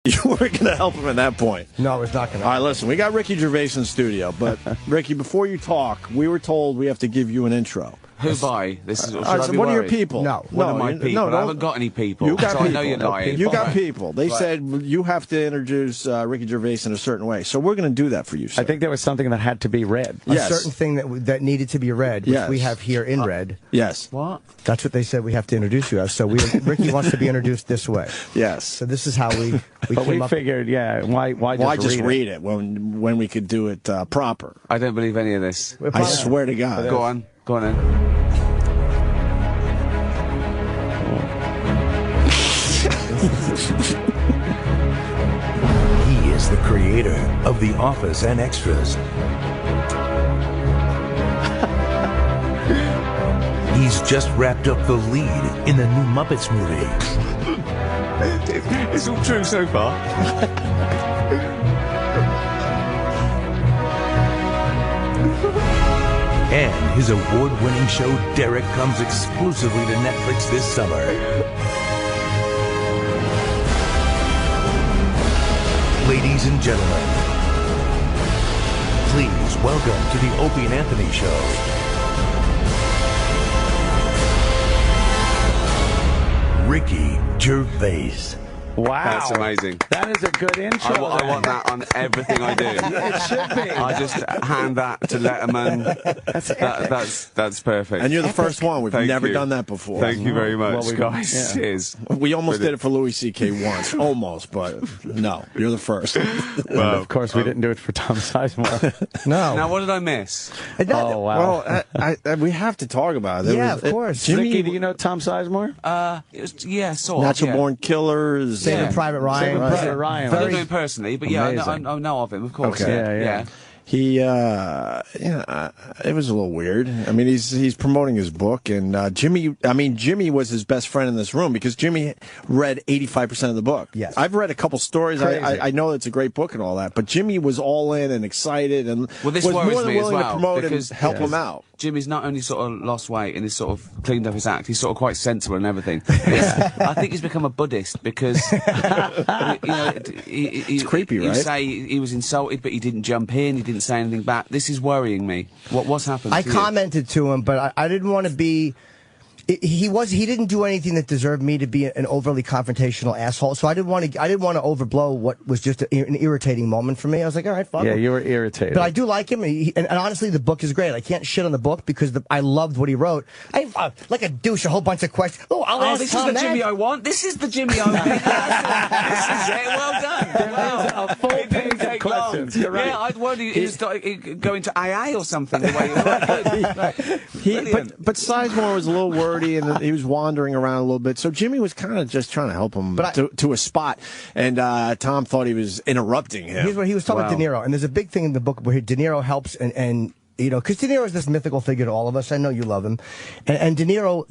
You weren't going to help him at that point. No, it's not going to. All right, listen, we got Ricky Gervais in the studio, but Ricky, before you talk, we were told we have to give you an intro. Who by? This is one of your people. No. One of my people. No, I haven't got any people. You got so people. I know you're lying. You got people. They said you have to introduce Ricky Gervais in a certain way. So we're going to do that for you, sir. I think there was something that had to be read. Yes. A certain thing that needed to be read, which we have here in red. Yes. What? That's what they said we have to introduce you as. So Ricky wants to be introduced this way. Yes. So this is how we But came we up. figured, why just read it when we could do it proper? I don't believe any of this. I swear to God. Go on. Go on then. He is the creator of The Office and Extras. He's just wrapped up the lead in the new Muppets movie. It's all true so far. And his award-winning show Derek comes exclusively to Netflix this summer. Ladies and gentlemen, please welcome to the Opie and Anthony Show, Ricky Gervais. Wow. That's amazing. That is a good intro. I want that on everything I do. It should be. I just hand that to Letterman. That's perfect. And you're the first one. We've Thank never you. done that before. Thank you very much, Well, guys. yeah. Cheers. We almost did it for Louis C.K. once. Almost, but no. You're the first. And of course, we didn't do it for Tom Sizemore. No. Now, what did I miss? Oh, wow. Well, we have to talk about it. Yeah, of course. Jimmy, Ricky, do you know Tom Sizemore? Yeah, sort of. Natural yeah. Born Killers. Saving Yeah. Private Ryan. Saving Right. Private Ryan. I don't Very know him personally, but yeah, amazing. I know of him, of course. Okay. Yeah. He, it was a little weird. I mean, he's promoting his book, and Jimmy was his best friend in this room because Jimmy read 85% of the book. Yes. I've read a couple stories. I know it's a great book and all that, but Jimmy was all in and excited and Well, this was worries more than me as willing well, to promote because and help him out. Jimmy's not only sort of lost weight and he's sort of cleaned up his act, he's sort of quite sensible and everything. I think he's become a Buddhist because, It's creepy, you right? say he was insulted, but he didn't jump in, he didn't say anything back. This is worrying me. What's happened? I to you? commented to him, but I didn't want to be. He didn't do anything that deserved me to be an overly confrontational asshole. So I didn't want to overblow what was just an irritating moment for me. I was like, all right, fuck Yeah, him. you were irritated. But I do like him, and honestly, the book is great. I can't shit on the book because I loved what he wrote. I like a douche, a whole bunch of questions. Oh, I'll ask this Tom is the that. Jimmy I want. This is the Jimmy I want. This is it. Well done. Wow. a full It didn't page of take questions. long. You're right. Yeah, I'd worry he was going to AA or something. The way But Sizemore was a little wordy, and he was wandering around a little bit. So Jimmy was kind of just trying to help him to a spot, and Tom thought he was interrupting him. Here's what he was talking about De Niro, and there's a big thing in the book where De Niro helps and you know, because De Niro is this mythical figure to all of us. I know you love him, and De Niro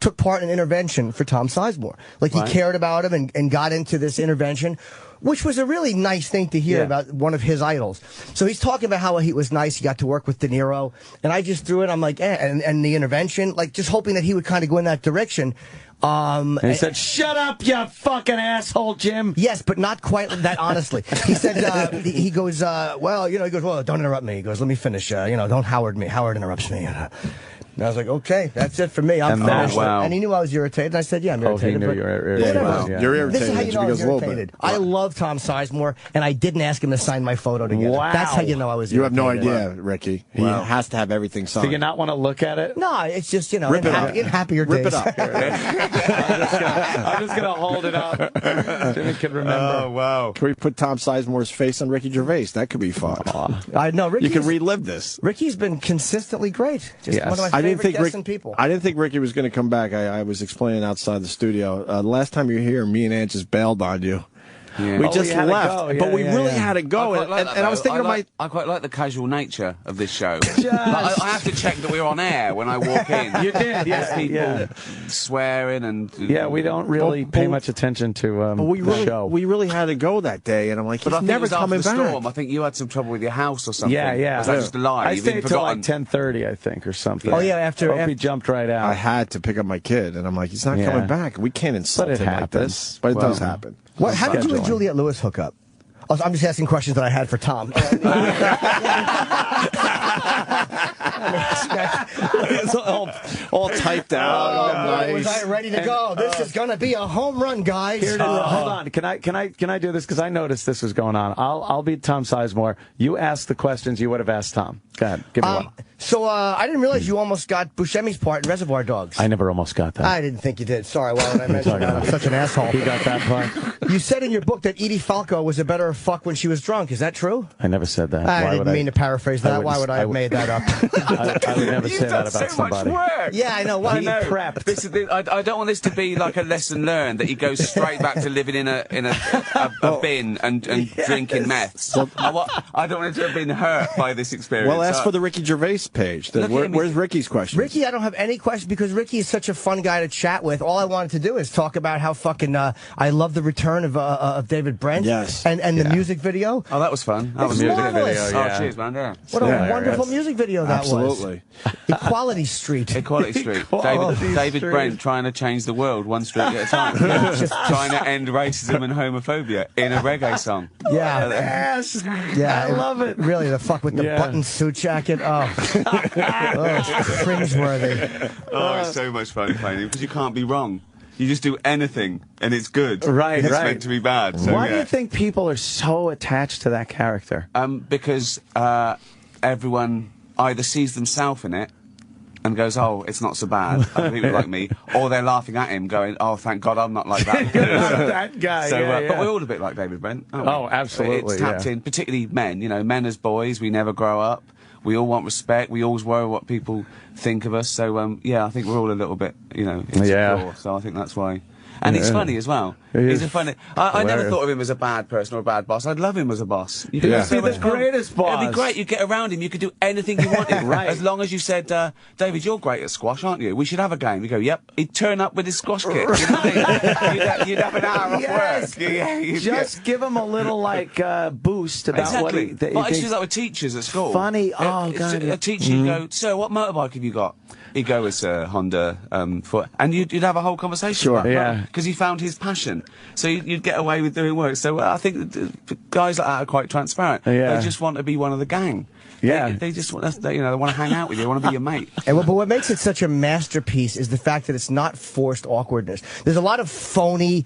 took part in an intervention for Tom Sizemore. Like he cared about him and got into this intervention, which was a really nice thing to hear about one of his idols. So he's talking about how he was nice. He got to work with De Niro, and I just threw it. I'm like, and the intervention, like just hoping that he would kind of go in that direction. And he said, "Shut up, you fucking asshole, Jim." Yes, but not quite that honestly. He said, he goes, well, you know, he goes, well, don't interrupt me. He goes, let me finish. You know, don't Howard me. Howard interrupts me. And I was like, okay, that's it for me. I'm finished. Wow. And he knew I was irritated. And I said, yeah, I'm irritated. He knew you were irritated. Whatever. Wow. You're irritated. This is how you know I was because a little irritated. bit. I love Tom Sizemore, and I didn't ask him to sign my photo together. Wow. That's how you know I was You have irritated. no idea, Ricky. He has to have everything signed. Do you not want to look at it? No, it's just, you know, Rip it up. in happier Rip days. it up. I'm just gonna hold it up. Jimmy can remember. Oh, wow. Can we put Tom Sizemore's face on Ricky Gervais? That could be fun. I know, You can relive this. Ricky's been consistently great. Just one of my favorite guests and people. I didn't think Ricky was going to come back. I was explaining outside the studio. Last time you were here, me and Aunt just bailed on you. Yeah. We just had to left, go. but we Yeah, really yeah. had to go. I quite like that, and I was though. thinking I quite like the casual nature of this show. Like, I have to check that we're on air when I walk in. You did, There's people swearing and Yeah, we don't really pay much attention to but we the show. we really had to go that day, and I'm like, But I he's think it never was after coming the back. storm. I think you had some trouble with your house or something. Yeah. Was that just a lie? I You've stayed even till forgotten? like 10:30, I think, or something. Oh, yeah, after Opie jumped right out. I had to pick up my kid, and I'm like, he's not Yeah. coming back. We can't insult But it him like happens. this. But it does happen. How did you and Juliette Lewis hook up? I'm just asking questions that I had for Tom. It's all typed out. Nice. Was I ready to go? This is gonna be a home run, guys. Hold on. Can I do this? Because I noticed this was going on. I'll be Tom Sizemore. You ask the questions you would have asked Tom. Go ahead. Give me one. So I didn't realize you almost got Buscemi's part in Reservoir Dogs. I never almost got that. I didn't think you did. Sorry, why would I mention that? I'm such an asshole. He got that part. You said in your book that Edie Falco was a better fuck when she was drunk. Is that true? I never said that. I didn't mean to paraphrase that. Why would I have made that up? I would never say that about somebody. Yeah, I know. Why know. prepped? This is I don't want this to be like a lesson learned that he goes straight back to living in a bin and drinking meth. I don't want him to have been hurt by this experience. Well, ask for the Ricky Gervais page. Where's Ricky's question? Ricky, I don't have any questions because Ricky is such a fun guy to chat with. All I wanted to do is talk about how fucking I love the return of David Brent. Yes. And the music video. Oh, that was fun. That was It's music marvelous. video. Yeah. Oh, cheers, man. Yeah. What a wonderful music video that Absolutely. was. Equality Street. Equality Street. Equality David Street. Brent trying to change the world one street at a time. Just trying to end racism and homophobia in a reggae song. Yeah. Yes. Yeah, I love it. Really, the fuck with the button suit jacket. Oh, it's cringeworthy. Oh, it's so much fun playing it because you can't be wrong. You just do anything and it's good. Right, it's right. meant to be bad. So, Why do you think people are so attached to that character? Because everyone either sees themselves in it and goes, oh, it's not so bad, other people like me, or they're laughing at him going, oh, thank God I'm not like that. That guy, So, yeah, yeah. But we're all a bit like David Brent, aren't we? Oh, absolutely, It's tapped in, particularly men, you know, men as boys, we never grow up. We all want respect. We always worry what people think of us. So, yeah, I think we're all a little bit, you know, insecure. So I think that's why. And he's funny as well. He's a funny. I never thought of him as a bad person or a bad boss. I'd love him as a boss. You could He'd be the greatest boss. It'd be great. You'd get around him. You could do anything you wanted. Right. As long as you said, David, you're great at squash, aren't you? We should have a game. You go, yep. He'd turn up with his squash kit. You know what I mean? You'd have an hour off work. Just give him a little, like, boost about what he... Exactly. But I used to do that with teachers at school. Funny. Oh, God. A teacher would go, sir, what motorbike have you got? He'd go, it's a Honda foot. And you'd have a whole conversation about that. Because he found his passion. So you'd get away with doing work. So I think guys like that are quite transparent. Yeah. They just want to be one of the gang. Yeah. They just want to, you know, they want to hang out with you. They want to be your mate. But what makes it such a masterpiece is the fact that it's not forced awkwardness. There's a lot of phony,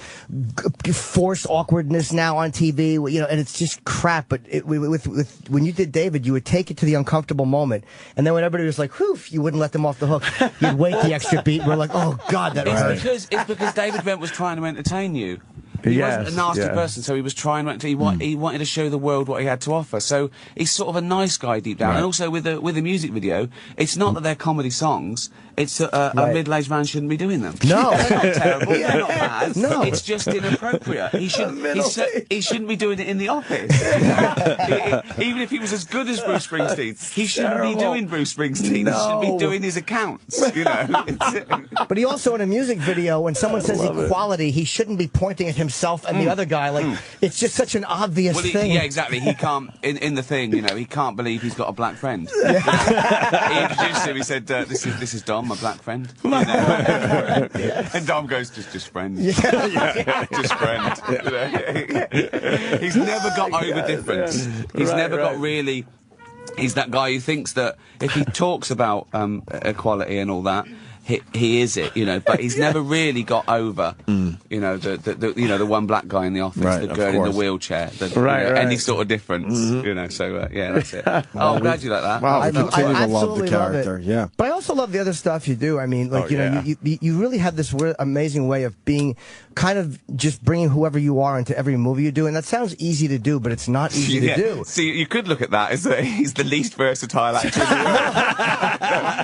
forced awkwardness now on TV, you know, and it's just crap. But when you did David, you would take it to the uncomfortable moment, and then when everybody was like, "Whew," you wouldn't let them off the hook. You'd wait the extra beat. We're like, "Oh God, that hurt." It's because David Brent was trying to entertain you. He wasn't a nasty person, so he was trying to. He wanted to show the world what he had to offer. So he's sort of a nice guy deep down. And also with the music video, it's not that they're comedy songs. It's a middle-aged man shouldn't be doing them. No, they're not terrible. They're not bad. No, it's just inappropriate. He shouldn't be doing it in the office. Even if he was as good as Bruce Springsteen, he shouldn't be doing Bruce Springsteen. No. He should be doing his accounts. You know. but he also in a music video, when someone says equality, he shouldn't be pointing at himself and the other guy. Like it's just such an obvious thing. Yeah, exactly. He can't in the thing. You know, he can't believe he's got a black friend. He introduced him. He said, "This is Dom, my black friend." You know? And Dom goes, "Just friend, just friend." You know? He's never got over difference. He's never got really. He's that guy who thinks that if he talks about equality and all that. He is it, you know, but he's never really got over, you know, the one black guy in the office, the girl in the wheelchair, any sort of difference, you know. So yeah, that's it. Oh, I'm glad you like that. Wow, I continue to love the absolutely character. love it. Yeah, but I also love the other stuff you do. I mean, like you know, you really have this amazing way of being kind of just bringing whoever you are into every movie you do, and that sounds easy to do, but it's not easy to do. See, you could look at that as he's the least versatile actor in the world.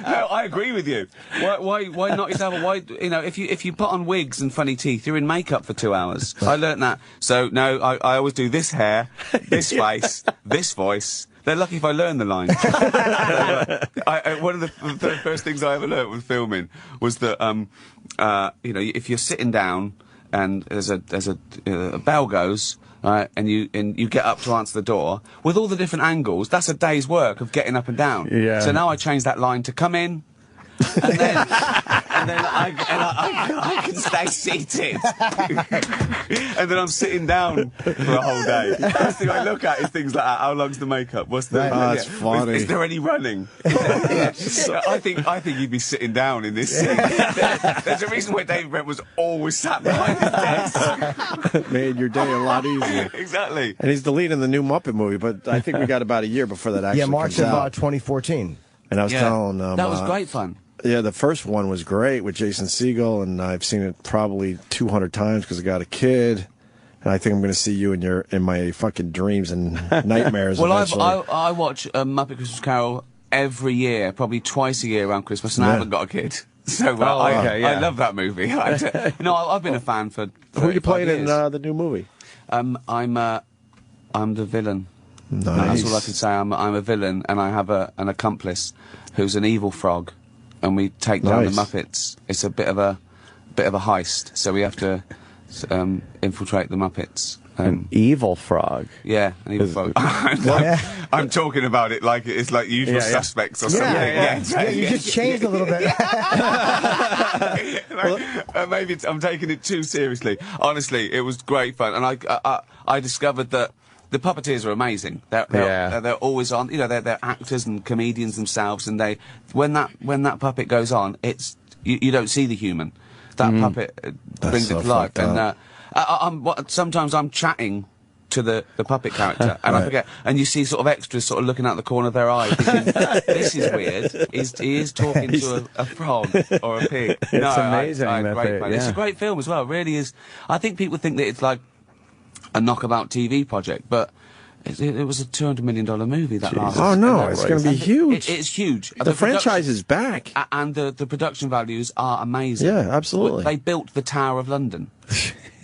No, I agree with you. Why not yourself? Why, you know, if you put on wigs and funny teeth, you're in makeup for 2 hours. I learnt that. So no, I always do this hair, this face, this voice. They're lucky if I learn the lines. One of the first things I ever learnt with filming was that you know, if you're sitting down and there's a bell goes. And you get up to answer the door with all the different angles. That's a day's work of getting up and down. Yeah. So now I change that line to come in, and then then I can stay seated. And then I'm sitting down for a whole day. The first thing I look at is things like how long's the makeup? What's the? That's funny. Is there any running? I think you'd be sitting down in this scene. There's a reason why David Brent was always sat behind his desk. Made your day a lot easier. Exactly. And he's the lead in the new Muppet movie, but I think we got about a year before that actually March comes of out. 2014. And I was telling that was great fun. Yeah, the first one was great with Jason Segel, and I've seen it probably 200 times because I got a kid. And I think I'm going to see you in my fucking dreams and nightmares. Well, eventually. I watch Muppet Christmas Carol every year, probably twice a year around Christmas, and I haven't got a kid. So I love that movie. I've been a fan for 35 Who are you playing years. in the new movie? I'm the villain. Nice. That's all I can say. I'm a villain, and I have an accomplice who's an evil frog, and we take down the Muppets. It's a bit of a heist, so we have to infiltrate the Muppets. An evil frog. Yeah, an evil frog. I'm talking about it like it's like Usual Suspects or something. Yeah, you just changed a little bit. Maybe I'm taking it too seriously. Honestly, it was great fun, and I discovered that the puppeteers are amazing. They're always on. You know, they're actors and comedians themselves, and when that puppet goes on, it's you don't see the human. That puppet brings it to life. And sometimes I'm chatting to the puppet character, and I forget. And you see sort of extras sort of looking out the corner of their eye, thinking, "This is weird." He is talking to a frog or a pig. It's amazing. It's a great film as well. It really is. I think people think that it's like a knockabout TV project, but it was a $200 million movie that last. Oh no, it's going to be huge. It's huge. The franchise is back, and the production values are amazing. Yeah, absolutely. They built the Tower of London.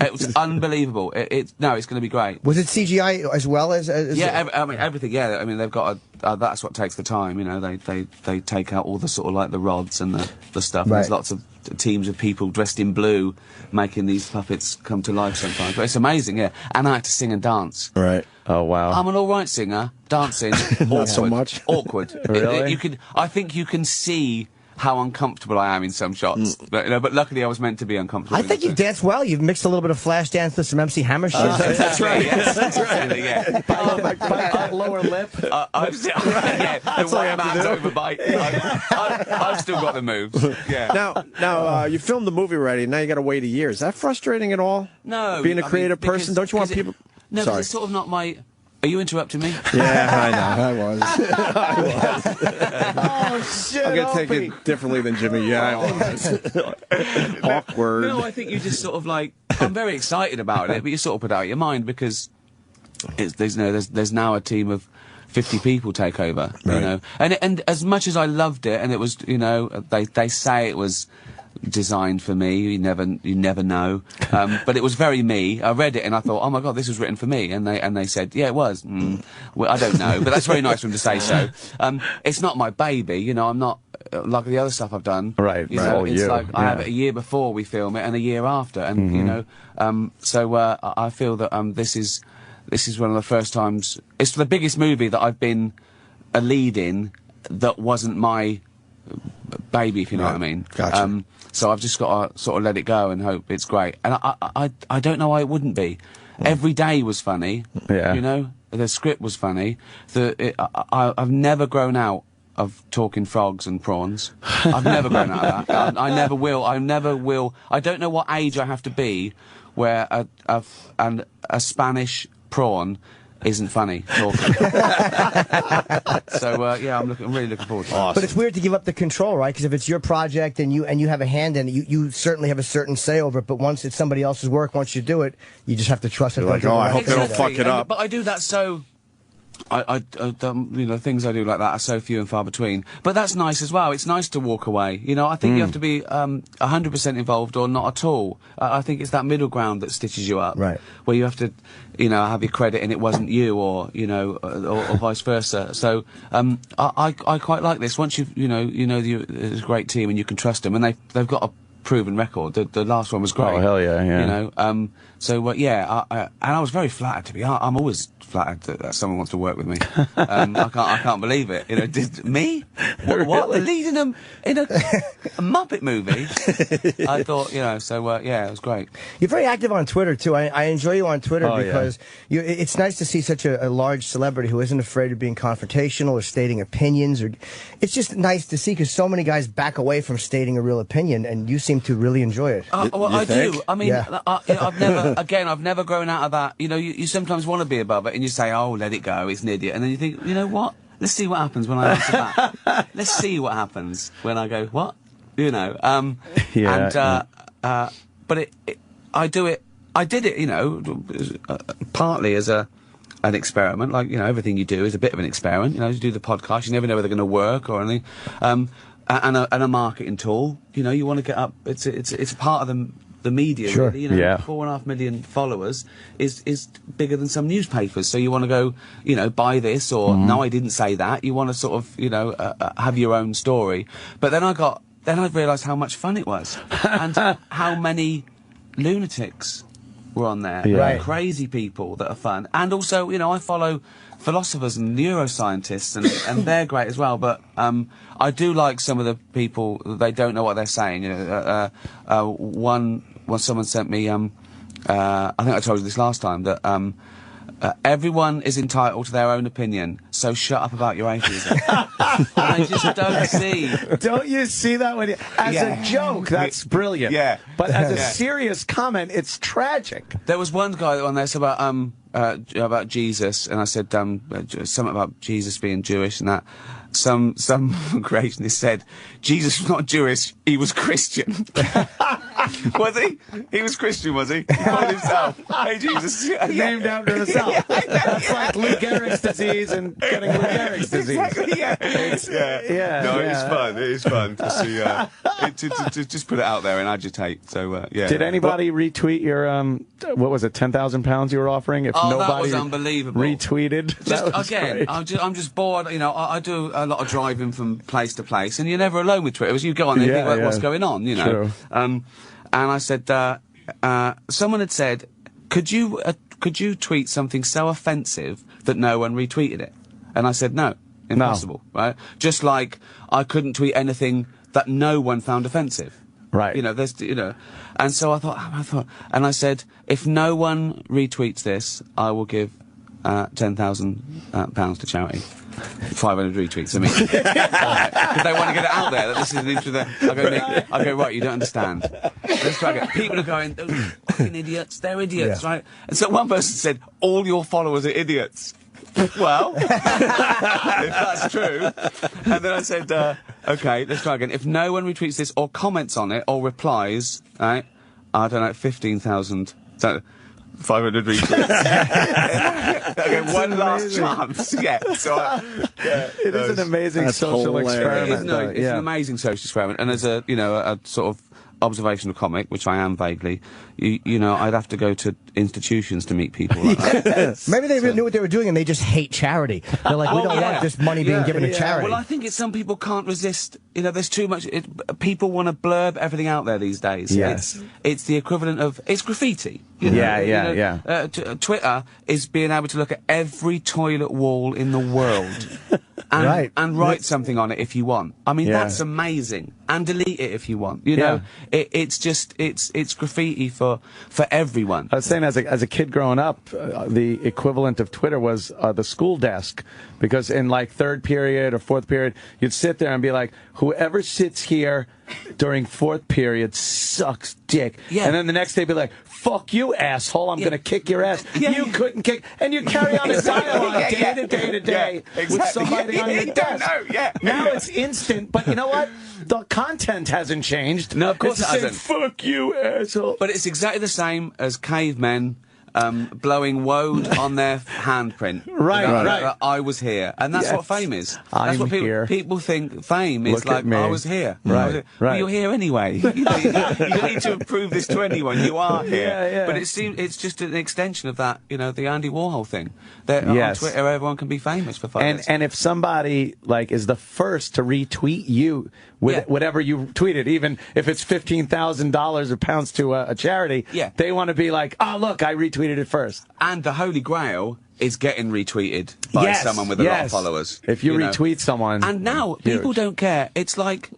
It was unbelievable. It's going to be great. Was it CGI as well as I mean everything. Yeah, I mean they've got that's what takes the time. You know, they take out all the sort of like the rods and the stuff. Right. There's lots of teams of people dressed in blue making these puppets come to life sometimes. But it's amazing, yeah. And I had to sing and dance. Right. Oh wow. I'm an all right singer. Dancing, not awkward, so much. Awkward. Really? I think you can see how uncomfortable I am in some shots. But luckily I was meant to be uncomfortable. I think you've danced well. You've mixed a little bit of flash dance with some MC Hammer shit. That's right. Yes, that's right. Yeah. Bite that lower lip. I've still, the white man's overbite. I've still got the moves. Yeah. Now you filmed the movie already. Now you got to wait a year. Is that frustrating at all? No. Being a creative person, don't you want people? No, Sorry. because it's sort of not my. Are you interrupting me? Yeah, I know. I was. Oh shit! I'm gonna take Opie. it differently than Jimmy. Yeah, I was. Awkward. No, I think you just sort of like. I'm very excited about it, but you sort of put it out of your mind because there's now a team of 50 people take over. Right. You know, and as much as I loved it, and it was, you know, they say it was designed for me. You never know. But it was very me. I read it and I thought, oh my god, this was written for me. And they said, yeah, it was. Well, I don't know, but that's very nice for them to say so. It's not my baby, you know. I'm not like the other stuff I've done. Right. You know, it's like I have it a year before we film it and a year after, and you know, so I feel that this is one of the first times. It's the biggest movie that I've been a lead in that wasn't my baby, if you know what I mean. Gotcha. So I've just got to sort of let it go and hope it's great. And I don't know why it wouldn't be. Every day was funny. Yeah. You know, the script was funny. I've never grown out of talking frogs and prawns. I've never grown out of that. I never will. I never will. I don't know what age I have to be where a Spanish prawn isn't funny talking. So yeah, I'm really looking forward to it. But it's weird to give up the control, right? Because if it's your project and you have a hand in it, you certainly have a certain say over it. But once it's somebody else's work, once you do it, you just have to trust it. You're like, oh, I hope they don't fuck it up. But I do that so. You know, things I do like that are so few and far between. But that's nice as well. It's nice to walk away. You know, I think you have to be 100% involved or not at all. I think it's that middle ground that stitches you up. Right. Where you have to, you know, have your credit and it wasn't you, or you know, or vice versa. So I quite like this. Once there's a great team and you can trust them, and they've got a proven record. The last one was great. Oh hell yeah, yeah. You know, yeah, and I was very flattered to be. I'm always flattered that someone wants to work with me. I can't believe it. You know, me? What? Really? Leading them in a Muppet movie? I thought, you know, so yeah, it was great. You're very active on Twitter too. I enjoy you on Twitter because it's nice to see such a large celebrity who isn't afraid of being confrontational or stating opinions. Or it's just nice to see because so many guys back away from stating a real opinion, and you seem to really enjoy it. Well, I do. I mean, I've never grown out of that. You know, you sometimes want to be above it, and you say, "Oh, let it go. It's an idiot," and then you think, you know what? Let's see what happens when I answer that. Let's see what happens when I go, what? You know. But I did it, you know, partly as an experiment. Like, you know, everything you do is a bit of an experiment. You know, you do the podcast, you never know whether they're going to work or anything. And a marketing tool. You know, you want to get up. It's part of the media. Sure. Really, you know, 4.5 million followers is bigger than some newspapers. So you want to go, you know, buy this or no, I didn't say that. You want to sort of, you know, have your own story. But then I realised how much fun it was and how many lunatics were on there. Right. Crazy people that are fun. And also, you know, I follow philosophers and neuroscientists and they're great as well. But I do like some of the people, they don't know what they're saying. You know, someone sent me, I think I told you this last time, that everyone is entitled to their own opinion, so shut up about your atheism. I just don't see. Don't you see that when as a joke, that's brilliant. Yeah. But as a serious comment, it's tragic. There was one guy on there about Jesus, and I said something about Jesus being Jewish and that. Some creationist said Jesus was not Jewish, he was Christian. Was he? He was Christian, was he? He called himself. Hey, Jesus. Named after himself. That's like Lou Gehrig's disease and getting Lou Gehrig's disease. Exactly, yeah. No, it is fun. It is fun to see, to just put it out there and agitate. So, yeah. Did anybody retweet your, what was it, 10,000 pounds you were offering? If nobody that was unbelievable. Retweeted? Again, I'm just bored. You know, I do a lot of driving from place to place, and you're never alone with Twitter. As you go on there, you think, what's going on, you know. True. And I said, someone had said, could you tweet something so offensive that no one retweeted it? And I said, no, impossible, right? Just like I couldn't tweet anything that no one found offensive. Right. You know, and so I thought, and I said, if no one retweets this, I will give £10,000 to charity. 500 retweets, I mean. Because they want to get it out there that this is an interesting. I go, right, you don't understand. Let's try again. People are going, those fucking idiots, they're idiots, right? And so one person said, all your followers are idiots. Well, if that's true. And then I said, okay, let's try again. If no one retweets this or comments on it or replies, right, I don't know, 15,000. 500 retweets. Okay, one last chance. Yeah. So it is an amazing social experiment. It's an amazing social experiment, and as a sort of observational comic, which I am vaguely, you know, I'd have to go to institutions to meet people like that. Maybe they knew what they were doing and they just hate charity. They're like, we don't want this money being given to charity. Well, I think it's some people can't resist. You know, there's too much. People want to blurb everything out there these days. Yes. It's the equivalent of it's graffiti. You know? Twitter is being able to look at every toilet wall in the world and write something on it if you want. I mean, that's amazing. And delete it if you want. You know, it's graffiti for everyone. I was saying, as a kid growing up, the equivalent of Twitter was the school desk, because in like third period or fourth period, you'd sit there and be like, whoever sits here during fourth period sucks dick. Yeah. And then the next day be like, fuck you, asshole, I'm going to kick your ass. You couldn't kick. And you carry on a dialogue day to day with somebody on your desk. Now it's instant, but you know what? The content hasn't changed. No, of course it hasn't. Fuck you, asshole. But it's exactly the same as cavemen blowing woad on their handprint. Right. I was here. And that's what fame is. That's what people think fame is. Look like, I was here. Right. Well, you're here anyway. You don't need to prove this to anyone. You are here. But it's just an extension of that, you know, the Andy Warhol thing. That on Twitter, everyone can be famous for 5 minutes. And if somebody, like, is the first to retweet you with whatever you tweeted, even if it's $15,000 or pounds to a charity. Yeah. They want to be like, oh, look, I retweeted it first. And the Holy Grail is getting retweeted by someone with a lot of followers. If you retweet someone. And now people don't care. It's like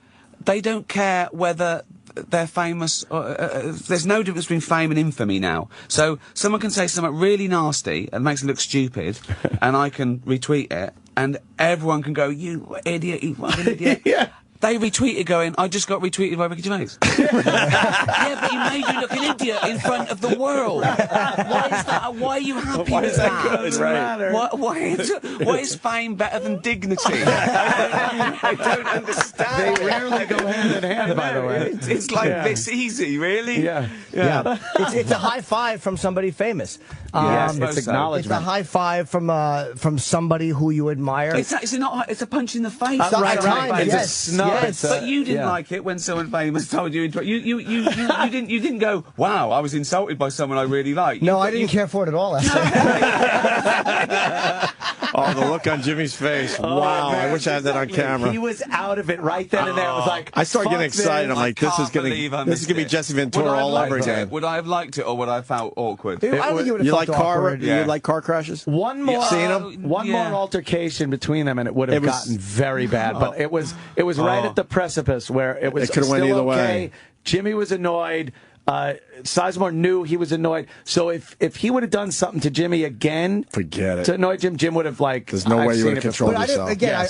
they don't care whether they're famous. There's no difference between fame and infamy now. So someone can say something really nasty and makes it look stupid, and I can retweet it, and everyone can go, "You idiot, you fucking idiot." Yeah. They retweeted going, I just got retweeted by Ricky Gervais. Yeah, but he made you look an idiot in front of the world. Why is that? Why are you happy with that? Doesn't matter. Why is fame better than dignity? I don't understand. They rarely go hand in hand, by the way. It's like this easy, really? Yeah. It's a high five from somebody famous. It's acknowledgement. It's a high five from somebody who you admire. It's a punch in the face. Right. It's Yes. a snub. Yes. But you didn't like it when someone famous told you. You didn't go, wow, I was insulted by someone I really like. No, I didn't care for it at all. Oh, the look on Jimmy's face. Wow, I wish I had that on camera. He was out of it right then and there. It was like, I started getting excited. I'm like, this is gonna be Jesse Ventura all over again. Would I have liked it, or would I have felt awkward? I don't think you would have felt awkward. You like car crashes? One more, seen him? One more altercation between them, and it would have gotten very bad. But it was right at the precipice where it was It could have went still either okay. way. Jimmy was annoyed. Sizemore knew he was annoyed. So if he would have done something to Jimmy again, forget it. To annoy Jim would have like. There's no way you would have controlled yourself. Again,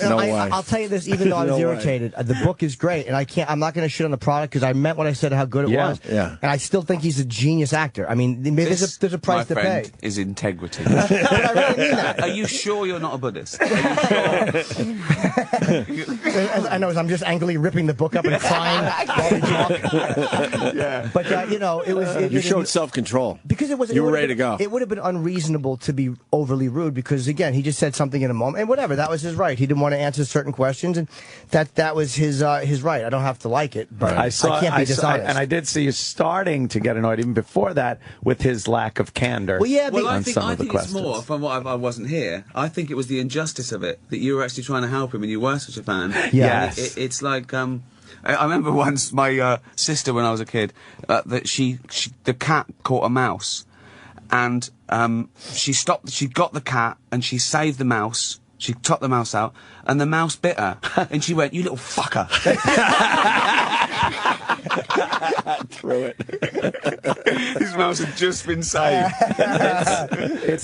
no way. I'll tell you this, even though I was irritated, the book is great, and I'm not going to shit on the product because I meant what I said, how good it was. Yeah. And I still think he's a genius actor. I mean, there's a price to pay. Is integrity. But I really mean that. Are you sure you're not a Buddhist? Are you sure? I know, I'm just angrily ripping the book up and crying while we talk. But it was. You showed self-control. Because you were ready to go. It would have been unreasonable to be overly rude because, again, he just said something in a moment, and whatever, that was his right. He didn't want to answer certain questions, and that was his right. I don't have to like it, but I can't be dishonest. And I did see you starting to get annoyed even before that with his lack of candor. Well, yeah, I think it's more from what I wasn't here. I think it was the injustice of it that you were actually trying to help him, and you were such a fan. Yes. It's like. I remember once my sister, when I was a kid, that the cat caught a mouse, and she stopped. She got the cat and she saved the mouse. She took the mouse out, and the mouse bit her, and she went, "You little fucker." Threw it. His mouse had just been saved.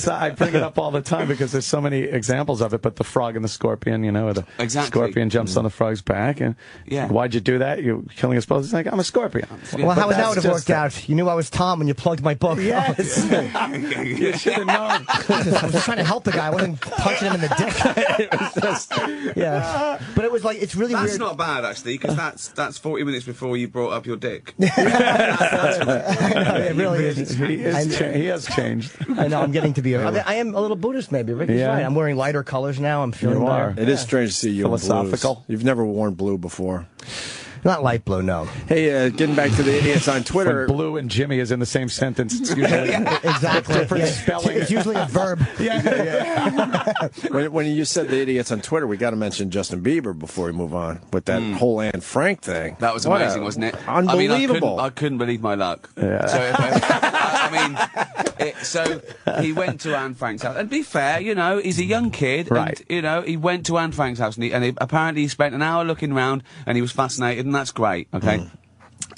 I bring it up all the time because there's so many examples of it. But the frog and the scorpion, the scorpion jumps on the frog's back, and why'd you do that? You're killing us both. It's like, I'm a scorpion. Well, how would that would have worked out? You knew I was Tom when you plugged my book. Yes. You should have known. I was just trying to help the guy. I wasn't punching him in the dick. It was just, but it was like, it's really weird. That's not bad, actually, because that's 40 minutes before you brought up your dick. It really is. He has changed. I know. I'm getting to be. I am a little Buddhist, maybe. Ricky's right. I'm wearing lighter colors now. I'm feeling better. It is strange to see you philosophical. In blues. You've never worn blue before. Not light blue, no. Hey, getting back to the idiots on Twitter. When blue and Jimmy is in the same sentence, it's usually exactly different spelling. It's usually a verb. When you said the idiots on Twitter, we got to mention Justin Bieber before we move on with that whole Anne Frank thing. That was amazing, wasn't it? Unbelievable. I couldn't believe my luck. Yeah. So he went to Anne Frank's house. And be fair, he's a young kid. Right. And, he went to Anne Frank's house and apparently he spent an hour looking around and he was fascinated, and that's great, okay?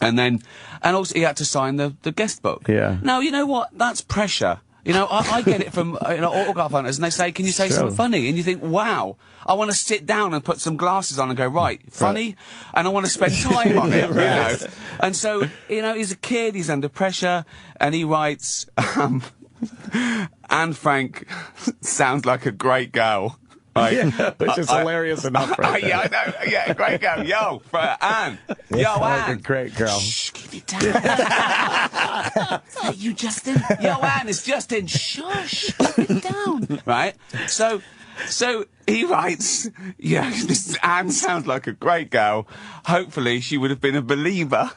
And also he had to sign the guest book. Yeah. Now, you know what? That's pressure. I get it from autograph hunters, and they say, can you say something funny? And you think, wow, I want to sit down and put some glasses on and go, right, funny? And I want to spend time on it, And so, he's a kid, he's under pressure, and he writes, Anne Frank sounds like a great girl. Right. Yeah, which is hilarious enough, right? Yeah, I know. Yeah, great girl. Yo, for Anne. Yo, Anne. Like a great girl. Shh, keep it down. Is that you, Justin? Yo, Anne, it's Justin. Shush, keep it down. Right? So he writes, this Anne sounds like a great girl. Hopefully she would have been a believer.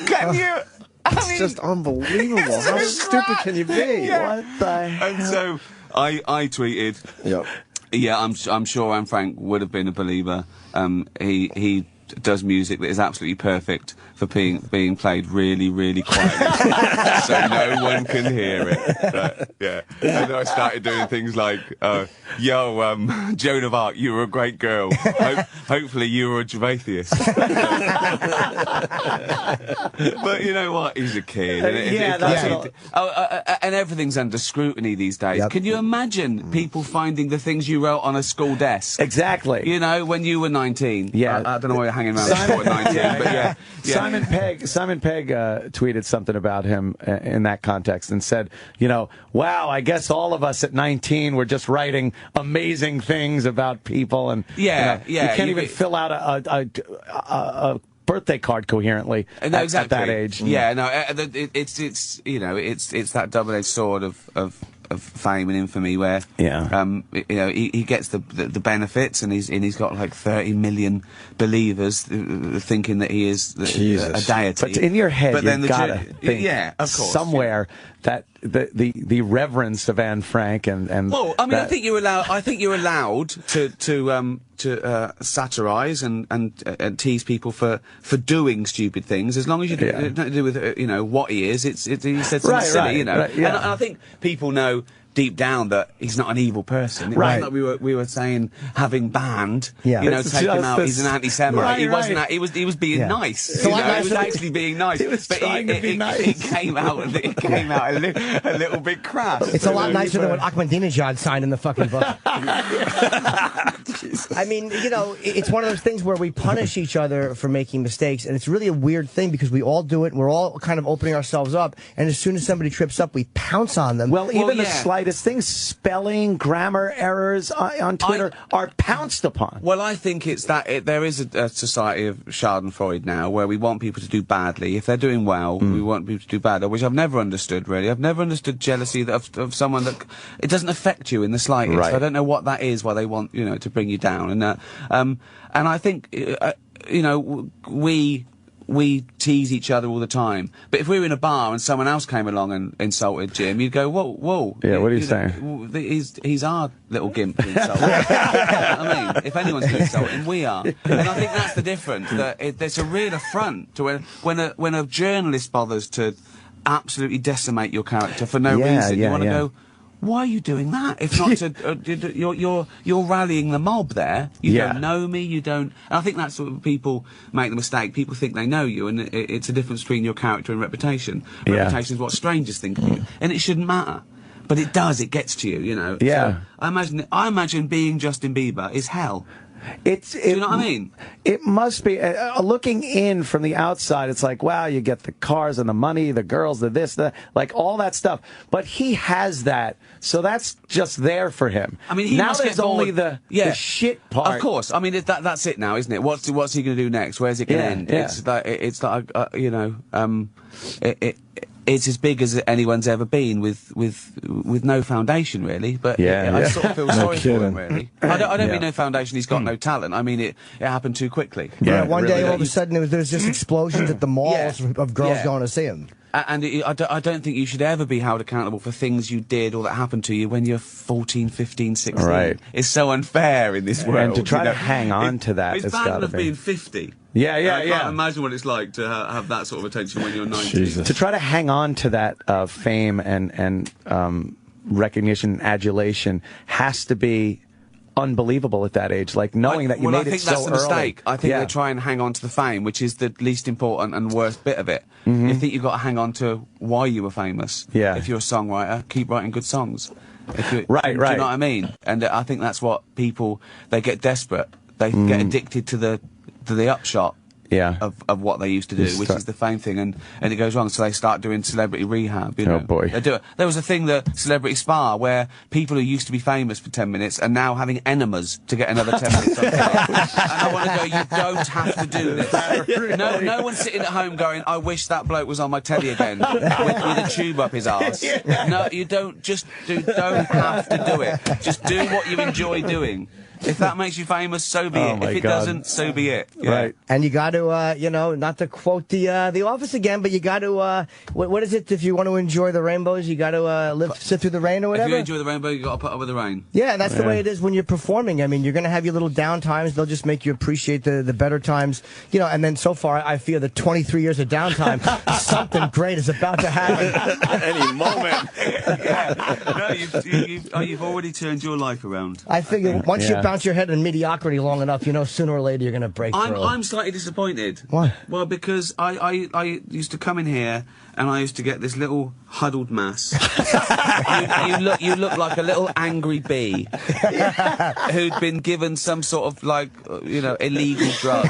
Can you... It's just unbelievable. How stupid can you be? Yeah. What the hell? And so I tweeted... Yep. Yeah, I'm sure Anne Frank would have been a believer. He does music that is absolutely perfect for being played really, really quietly, so no one can hear it. Yeah. And then I started doing things like, Joan of Arc, you were a great girl. Hopefully you were a Gervais. But you know what? He's a kid. And everything's under scrutiny these days. Yep. Can you imagine people finding the things you wrote on a school desk? Exactly. You know, when you were 19. Yeah. I don't know why you're hanging around the school at 19, but yeah. Simon Pegg tweeted something about him in that context and said, you know, wow, I guess all of us at 19 were just writing amazing things about people, and you can't even fill out a birthday card coherently at that age. Yeah, no, it's you know, it's that double-edged sword of fame and infamy where you know, he gets the benefits, and he's got like 30 million believers thinking that he is a deity. But in your head, but then you've got to think of course, somewhere that the reverence of Anne Frank and well, I mean, I think you're allowed to satirize and tease people for doing stupid things, as long as you don't do with you know what he is. He said something silly, you know. And I think people know deep down that he's not an evil person. It wasn't like we were saying having banned, you know, take him out. He's an anti-Semite. He wasn't that. He was being nice. So you know, he was actually being nice. He was trying to be nice. It came out a little bit crass. It's a lot nicer than what Ahmadinejad signed in the fucking book. I mean, you know, it's one of those things where we punish each other for making mistakes, and it's really a weird thing because we all do it, and we're all kind of opening ourselves up, and as soon as somebody trips up, we pounce on them. Well, even the slightest things, spelling, grammar errors on Twitter are pounced upon. Well, I think it's that there is a society of Schadenfreude now where we want people to do badly. If they're doing well, we want people to do bad, which I've never understood, really. I've never understood jealousy of someone that it doesn't affect you in the slightest. Right. I don't know what that is, why they want, you know, to bring you down. And I think, you know, we tease each other all the time. But if we were in a bar and someone else came along and insulted Jim, you'd go, whoa. Yeah, what are you saying? He's our little gimp to insult. I mean, if anyone's going to insult him, we are. And I think that's the difference. That there's a real affront to when a journalist bothers to absolutely decimate your character for no reason. You want to go, why are you doing that? If not to, you're rallying the mob there. You don't know me. You don't. And I think that's what people make the mistake. People think they know you, and it's a difference between your character and reputation. Reputation is what strangers think of you, and it shouldn't matter. But it does. It gets to you. You know. Yeah. So I imagine being Justin Bieber is hell. Do you know what I mean? It must be. Looking in from the outside, it's like, wow, you get the cars and the money, the girls, the this, the like, all that stuff. But he has that, so that's just there for him. I mean, now there's only the shit part. Of course. I mean, that's it now, isn't it? What's he going to do next? Where's it going to end? Yeah. It's like you know, it's as big as anyone's ever been with no foundation, really. But I sort of feel sorry for him, really. I don't mean no foundation. He's got no talent. I mean it happened too quickly. Yeah, one day all of a sudden there's just explosions at the malls of girls going to see him. And I don't think you should ever be held accountable for things you did or that happened to you when you're 14, 15, 16. Right. It's so unfair in this world. And to try to hang on to that, it's bad enough being 50. I can't imagine what it's like to have that sort of attention when you're 19. Jesus. To try to hang on to that fame and recognition, adulation has to be unbelievable at that age. Like knowing that you made it so early. I think that's the mistake. I think they try and hang on to the fame, which is the least important and worst bit of it. You think you've got to hang on to why you were famous. If you're a songwriter, keep writing good songs. Right. Do you know what I mean? And I think that's what people, they get desperate. They get addicted to the upshot of what they used to do, which is the fame thing, and it goes wrong, so they start doing celebrity rehab, you know. Oh boy. They do it. There was a thing, the Celebrity Spa, where people who used to be famous for 10 minutes are now having enemas to get another 10 minutes on stage. And I want to go, you don't have to do this. No one's sitting at home going, I wish that bloke was on my telly again with a tube up his arse. No, you don't don't have to do it. Just do what you enjoy doing. If that makes you famous, so be it. If it doesn't, so be it. Right. And you got to to, not to quote the Office again, but you got to, what is it? If you want to enjoy the rainbows, you got to sit through the rain or whatever. If you enjoy the rainbow, you got to put up with the rain. Yeah, that's the way it is when you're performing. I mean, you're going to have your little down times. They'll just make you appreciate the better times. And then so far, I feel that 23 years of downtime, something great is about to happen. Any moment. No, you've already turned your life around. I figure once you bounce your head in mediocrity long enough, sooner or later you're going to break through. I'm slightly disappointed. Why? Well, because I used to come in here and I used to get this little huddled mass. you look like a little angry bee who'd been given some sort of illegal drug,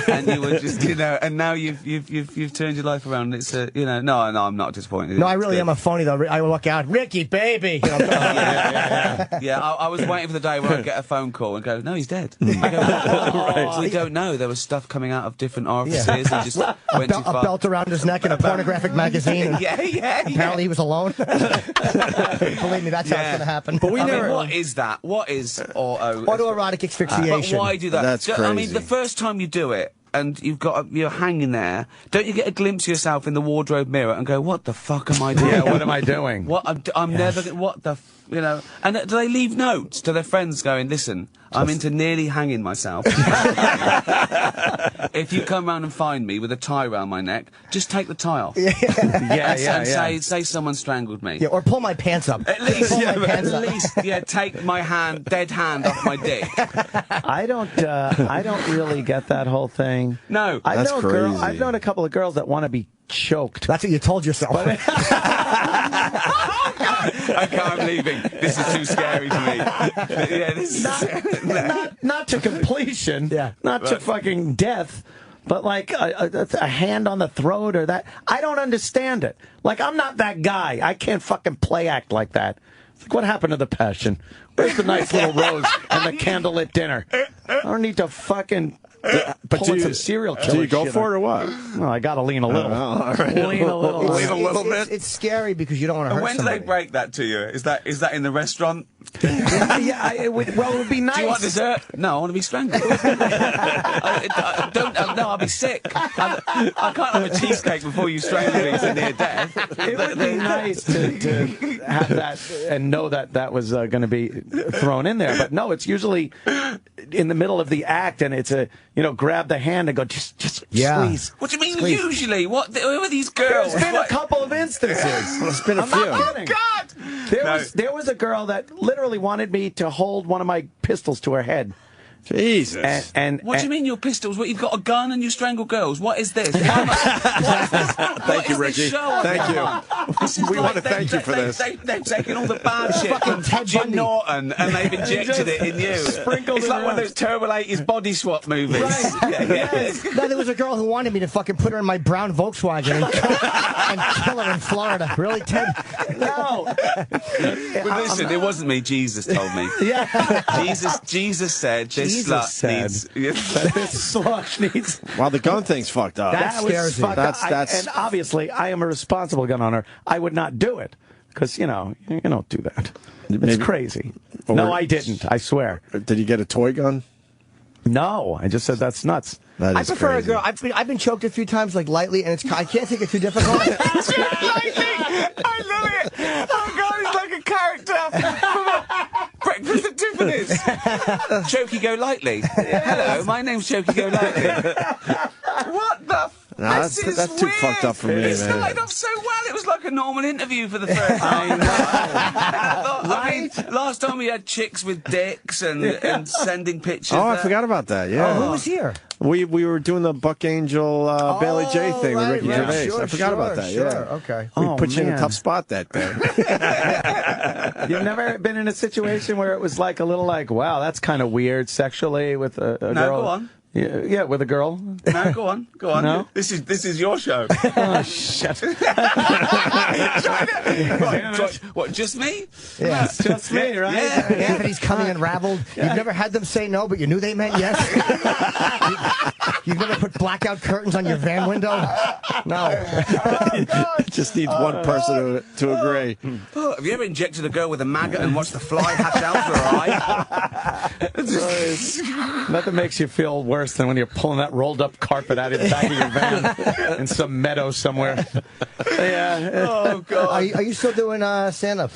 and you were just and now you've turned your life around. It's no, I'm not disappointed. No, I really am a phony though. I walk out, Ricky, baby. Yeah. I was waiting for the day where I'd get a phone call and go, no, he's dead. I go, right. We don't know. There was stuff coming out of different orifices. And just went too far. A belt around his neck in a pornographic magazine. Yeah. Apparently he was alone. Believe me, that's how it's going to happen. But what is that? What is autoerotic asphyxiation? But why do that? That's crazy. I mean, the first time you do it, and you're hanging there, don't you get a glimpse of yourself in the wardrobe mirror and go, what the fuck am I doing? Yeah, what am I doing? I'm never, what the, and do they leave notes to their friends going, listen, I'm into nearly hanging myself. If you come round and find me with a tie around my neck, just take the tie off. And say someone strangled me. Yeah, or pull my pants up. At least, take my dead hand off my dick. I don't really get that whole thing. No, that's crazy. I've known a couple of girls that want to be choked. That's what you told yourself. Okay, I'm leaving. This is too scary to me. Not to completion. Not to fucking death. But like a hand on the throat or that. I don't understand it. Like, I'm not that guy. I can't fucking play act like that. It's like, what happened to the passion? Where's the nice little rose and the candlelit dinner? I don't need to fucking pull some serial killer. Do you go shit for it or what? No, I got to lean a little. All right. Lean a little. Lean a little bit. It's scary because you don't want to hurt When somebody. do they break that to you? Is that in the restaurant? It would be nice. Do you want dessert? No, I want to be strangled. I'll be sick. I can't have a cheesecake before you strangle me to near death. It would be nice to have that and know that was going to be thrown in there. But no, it's usually in the middle of the act, and it's grab the hand and go, just squeeze. What do you mean Squeeze. Usually? Who are these girls? There's been a couple of instances. There's been a I'm few. not kidding. God! There was a girl that literally wanted me to hold one of my pistols to her head. Jesus. And What do you mean your pistols? What, you've got a gun and you strangle girls? What is this? Thank you, Ricky. Thank you. We want to thank you for this. They've taken all the bad shit from Jim Norton and they've injected it in you. It's like one of those terrible 80s body swap movies. No, there was a girl who wanted me to fucking put her in my brown Volkswagen and kill her in Florida. Really, Ted? no. But listen, it wasn't me. Jesus told me. Jesus said this Slush needs. Well, the gun thing's fucked up. That scares me. And obviously, I am a responsible gun owner. I would not do it because you don't do that. It's crazy. No, I didn't. I swear. Did you get a toy gun? No, I just said that's nuts. I prefer crazy. A girl. I've been choked a few times, like lightly, and I can't think it's too difficult. I love it. Oh God, he's like a character from Breakfast at Tiffany's. Chokey Go Lightly. Hello, my name's Chokey Go Lightly. What the? No, that's too fucked up for me, man. It started off so well. It was like a normal interview for the first time. Last time we had chicks with dicks and sending pictures. Oh, I forgot about that. Yeah. Oh, who was here? We were doing the Buck Angel Bailey J thing with Ricky Gervais. Sure, I forgot about that. Sure. Yeah. Okay. We put you in a tough spot that day. You've never been in a situation where it was like a little like, wow, that's kind of weird sexually with a girl. No, go on. Yeah, with a girl. No, go on. No? This is your show. Oh shit! What? Just me? Yeah, just me, right? Yeah. Anthony's coming unraveled. You've never had them say no, but you knew they meant yes. You've never put blackout curtains on your van window. No. Just needs one person to agree. Oh, have you ever injected a girl with a maggot and watched the fly hatch out for her eye? Nothing makes you feel worse worse than when you're pulling that rolled up carpet out of the back of your van in some meadow somewhere. Yeah. Oh God. Are you still doing stand-up?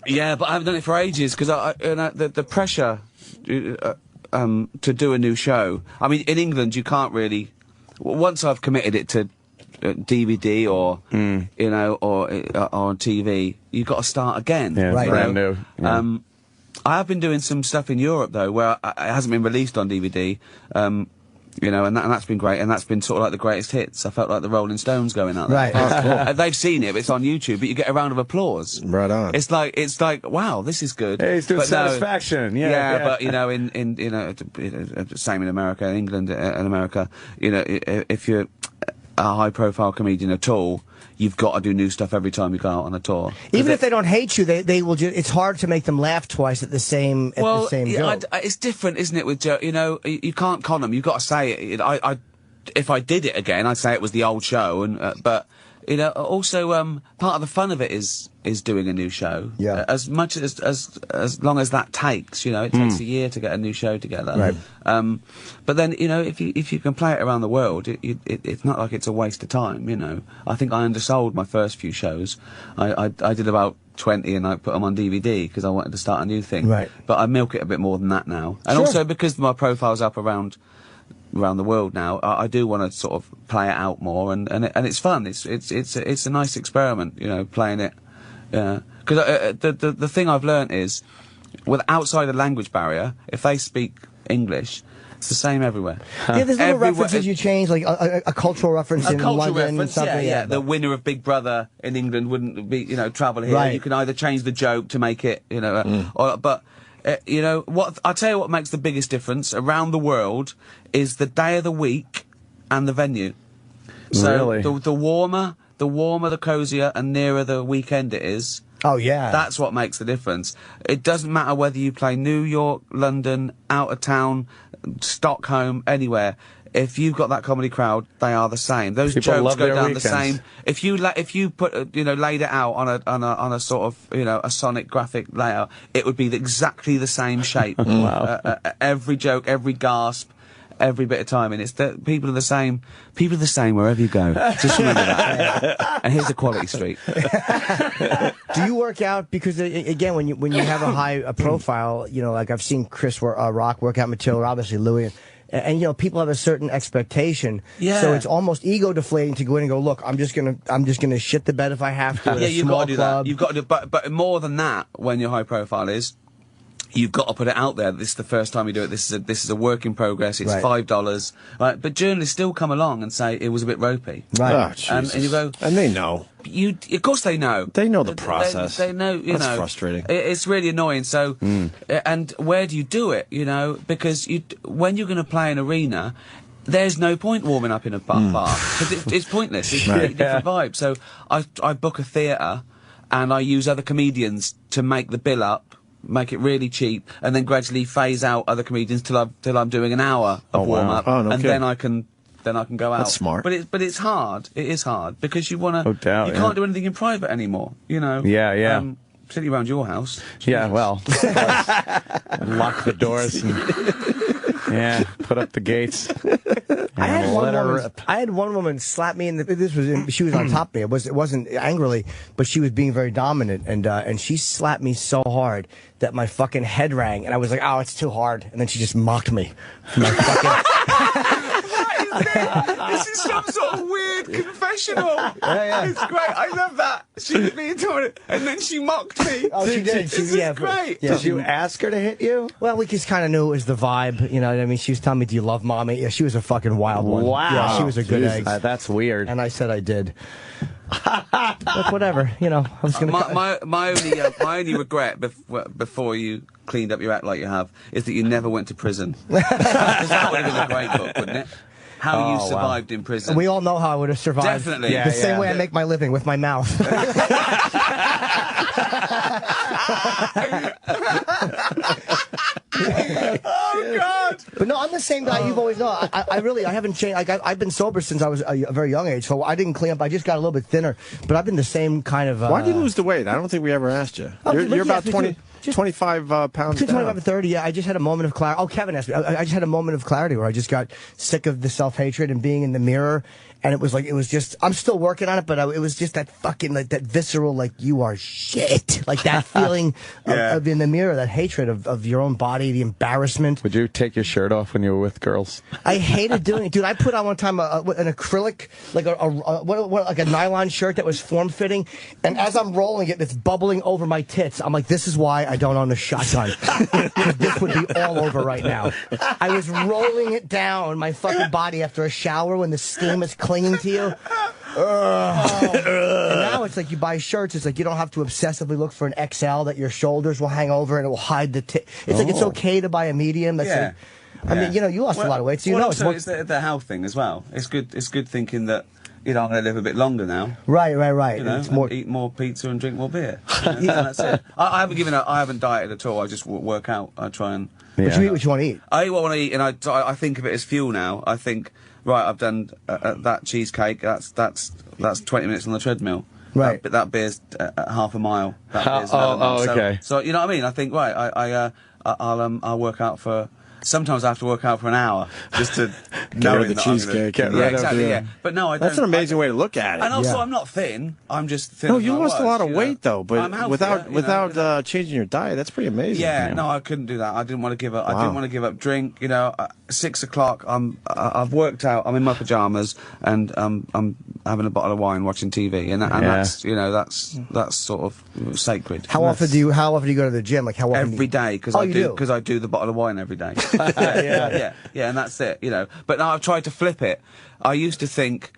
Yeah, but I haven't done it for ages because the pressure to do a new show. I mean, in England, you can't really. Once I've committed it to DVD or you know or on TV, you've got to start again. Yeah, right. Brand new. Yeah. I have been doing some stuff in Europe though, where it hasn't been released on DVD. You know, and that's been great, and that's been sort of like the greatest hits. I felt like the Rolling Stones going out there. Right. Oh, cool. They've seen it, but it's on YouTube, but you get a round of applause. Right on. It's like, wow, this is good. Hey, he's doing But no, Satisfaction. Yeah. but you know, in you know, same in America, England, and America. You know, if you're a high-profile comedian at all, you've got to do new stuff every time you go out on a tour. Even if they don't hate you, they will. It's hard to make them laugh twice at the same joke. It's different, isn't it? With joke, you know, you can't con them. You've got to say it. If I did it again, I'd say it was the old show, and but. You know, also part of the fun of it is doing a new show. Yeah. As much as long as that takes, you know, it takes a year to get a new show together. Right. But then, you know, if you can play it around the world, it's not like it's a waste of time. You know, I think I undersold my first few shows. I did about 20 and I put them on DVD because I wanted to start a new thing. Right. But I milk it a bit more than that now, and Sure. also because my profile's up around the world now, I do want to sort of play it out more, and it's fun. It's a nice experiment, you know, playing it. Because the thing I've learnt is, with outside the language barrier, if they speak English, it's the same everywhere. Yeah, there's little references you change, like a cultural reference in London and something. Yeah. The winner of Big Brother in England wouldn't be, you know, travel here. Right. You can either change the joke to make it, you know, you know what? I'll tell you what makes the biggest difference around the world is the day of the week and the venue. So Really? the warmer, the cozier, and nearer the weekend it is. Oh yeah. That's what makes the difference. It doesn't matter whether you play New York, London, out of town, Stockholm, anywhere. If you've got that comedy crowd, they are the same. Those People jokes love go their down weekends. the same. If you put you know laid it out on a sort of you know a sonic graphic layout, it would be exactly the same shape. Wow. Every joke, every gasp, every bit of timing. It's the people are the same. People are the same wherever you go. Just remember that. And here's the quality street. Do you work out? Because again, when you have a high profile, you know, like I've seen Chris Rock work out material, obviously Louis. And you know, people have a certain expectation. Yeah. So it's almost ego deflating to go in and go, look, I'm just gonna shit the bed if I have to. At Yeah, a you've small got to do club. that. You've got to do, but more than that, when your high profile is, you've got to put it out there. This is the first time you do it. This is a work in progress. It's Right. $5. Right? But journalists still come along and say it was a bit ropey. Right. Oh, Jesus. And you go, And they know. of course they know. They know the process. They know, you That's know. frustrating. It's really annoying. So, and where do you do it? You know, because when you're going to play an arena, there's no point warming up in a bar. 'Cause it's pointless. It's a completely different vibe. So I book a theatre and I use other comedians to make the bill up, make it really cheap, and then gradually phase out other comedians till I'm doing an hour of warm up, Oh, no and kidding. then I can go out. That's smart. But it's hard. It is hard because you want to. No doubt, you yeah. can't do anything in private anymore. You know. Yeah. Particularly around your house. Yeah, well, lock the doors and put up the gates. I And had one woman slap me in the. She was on top of me. It wasn't angrily, but she was being very dominant, and she slapped me so hard that my fucking head rang, and I was like, "Oh, it's too hard," and then she just mocked me. For my fucking This is some sort of weird confessional. Yeah. It's great. I love that. She was being dominant, and then she mocked me. Oh, she did. This is great. Yeah, Did you ask her to hit you? Well, we just kind of knew it was the vibe, you know what I mean? She was telling me, do you love mommy? Yeah, she was a fucking wild one. Wow. Yeah, she was a good Jesus. egg. That's weird. And I said I did. But whatever, you know, I was going to... My only regret before you cleaned up your act like you have is that you never went to prison. 'Cause that would have been a great book, wouldn't it? How you survived in prison. We all know how I would have survived. Definitely. The same way I make my living, with my mouth. Oh God! But no, I'm the same guy you've always known. I haven't changed. Like, I've been sober since I was a very young age, so I didn't clean up. I just got a little bit thinner, but I've been the same kind of... Why did you lose the weight? I don't think we ever asked you. Oh, You're Ricky about asked me 20... too. 25 pounds Between 25 down. and 30, yeah. I just had a moment of clarity. Oh, Kevin asked me. I just had a moment of clarity where I just got sick of the self-hatred and being in the mirror. And it was just, I'm still working on it, but it was just that fucking, like, that visceral, like, you are shit. Like, that feeling of in the mirror, that hatred of your own body, the embarrassment. Would you take your shirt off when you were with girls? I hated doing it. Dude, I put on one time an acrylic, like like a nylon shirt that was form-fitting. And as I'm rolling it, it's bubbling over my tits. I'm like, this is why I don't own a shotgun. Because this would be all over right now. I was rolling it down my fucking body after a shower when the steam is clinging to you. And now it's like you buy shirts. It's like you don't have to obsessively look for an XL that your shoulders will hang over and it will hide the tit. It's like it's okay to buy a medium. That's like, I mean, you know, you lost a lot of weight, so you know also, it's the health thing as well. It's good thinking that, you know, I'm going to live a bit longer now. Right. You know, it's more... eat more pizza and drink more beer. You know, that's it. I haven't given up. I haven't dieted at all. I just work out. I try and. What you eat? What you want to eat? I eat what I want to eat, and I think of it as fuel now. I think, right, I've done that cheesecake. That's 20 minutes on the treadmill. Right. That beer's half a mile. That beer's okay. So you know what I mean? I think, right, I'll work out for. Sometimes I have to work out for an hour just to know the cheesecake. Get rid of exactly. the- Yeah, but no, I don't. That's an amazing way to look at it. And also, I'm not thin. I'm just thin. No, as you I lost a was, lot of you know. weight though, but I'm healthier, without changing your diet, that's pretty amazing. Yeah, no, I couldn't do that. I didn't want to give up. I didn't want to give up drink. You know, 6 o'clock. I've worked out. I'm in my pajamas and I'm having a bottle of wine, watching TV, and that's, you know, that's sort of sacred. How often do you go to the gym? Like how often? Every day, because I do the bottle of wine every day. Yeah, and that's it. You know, but now I've tried to flip it. I used to think.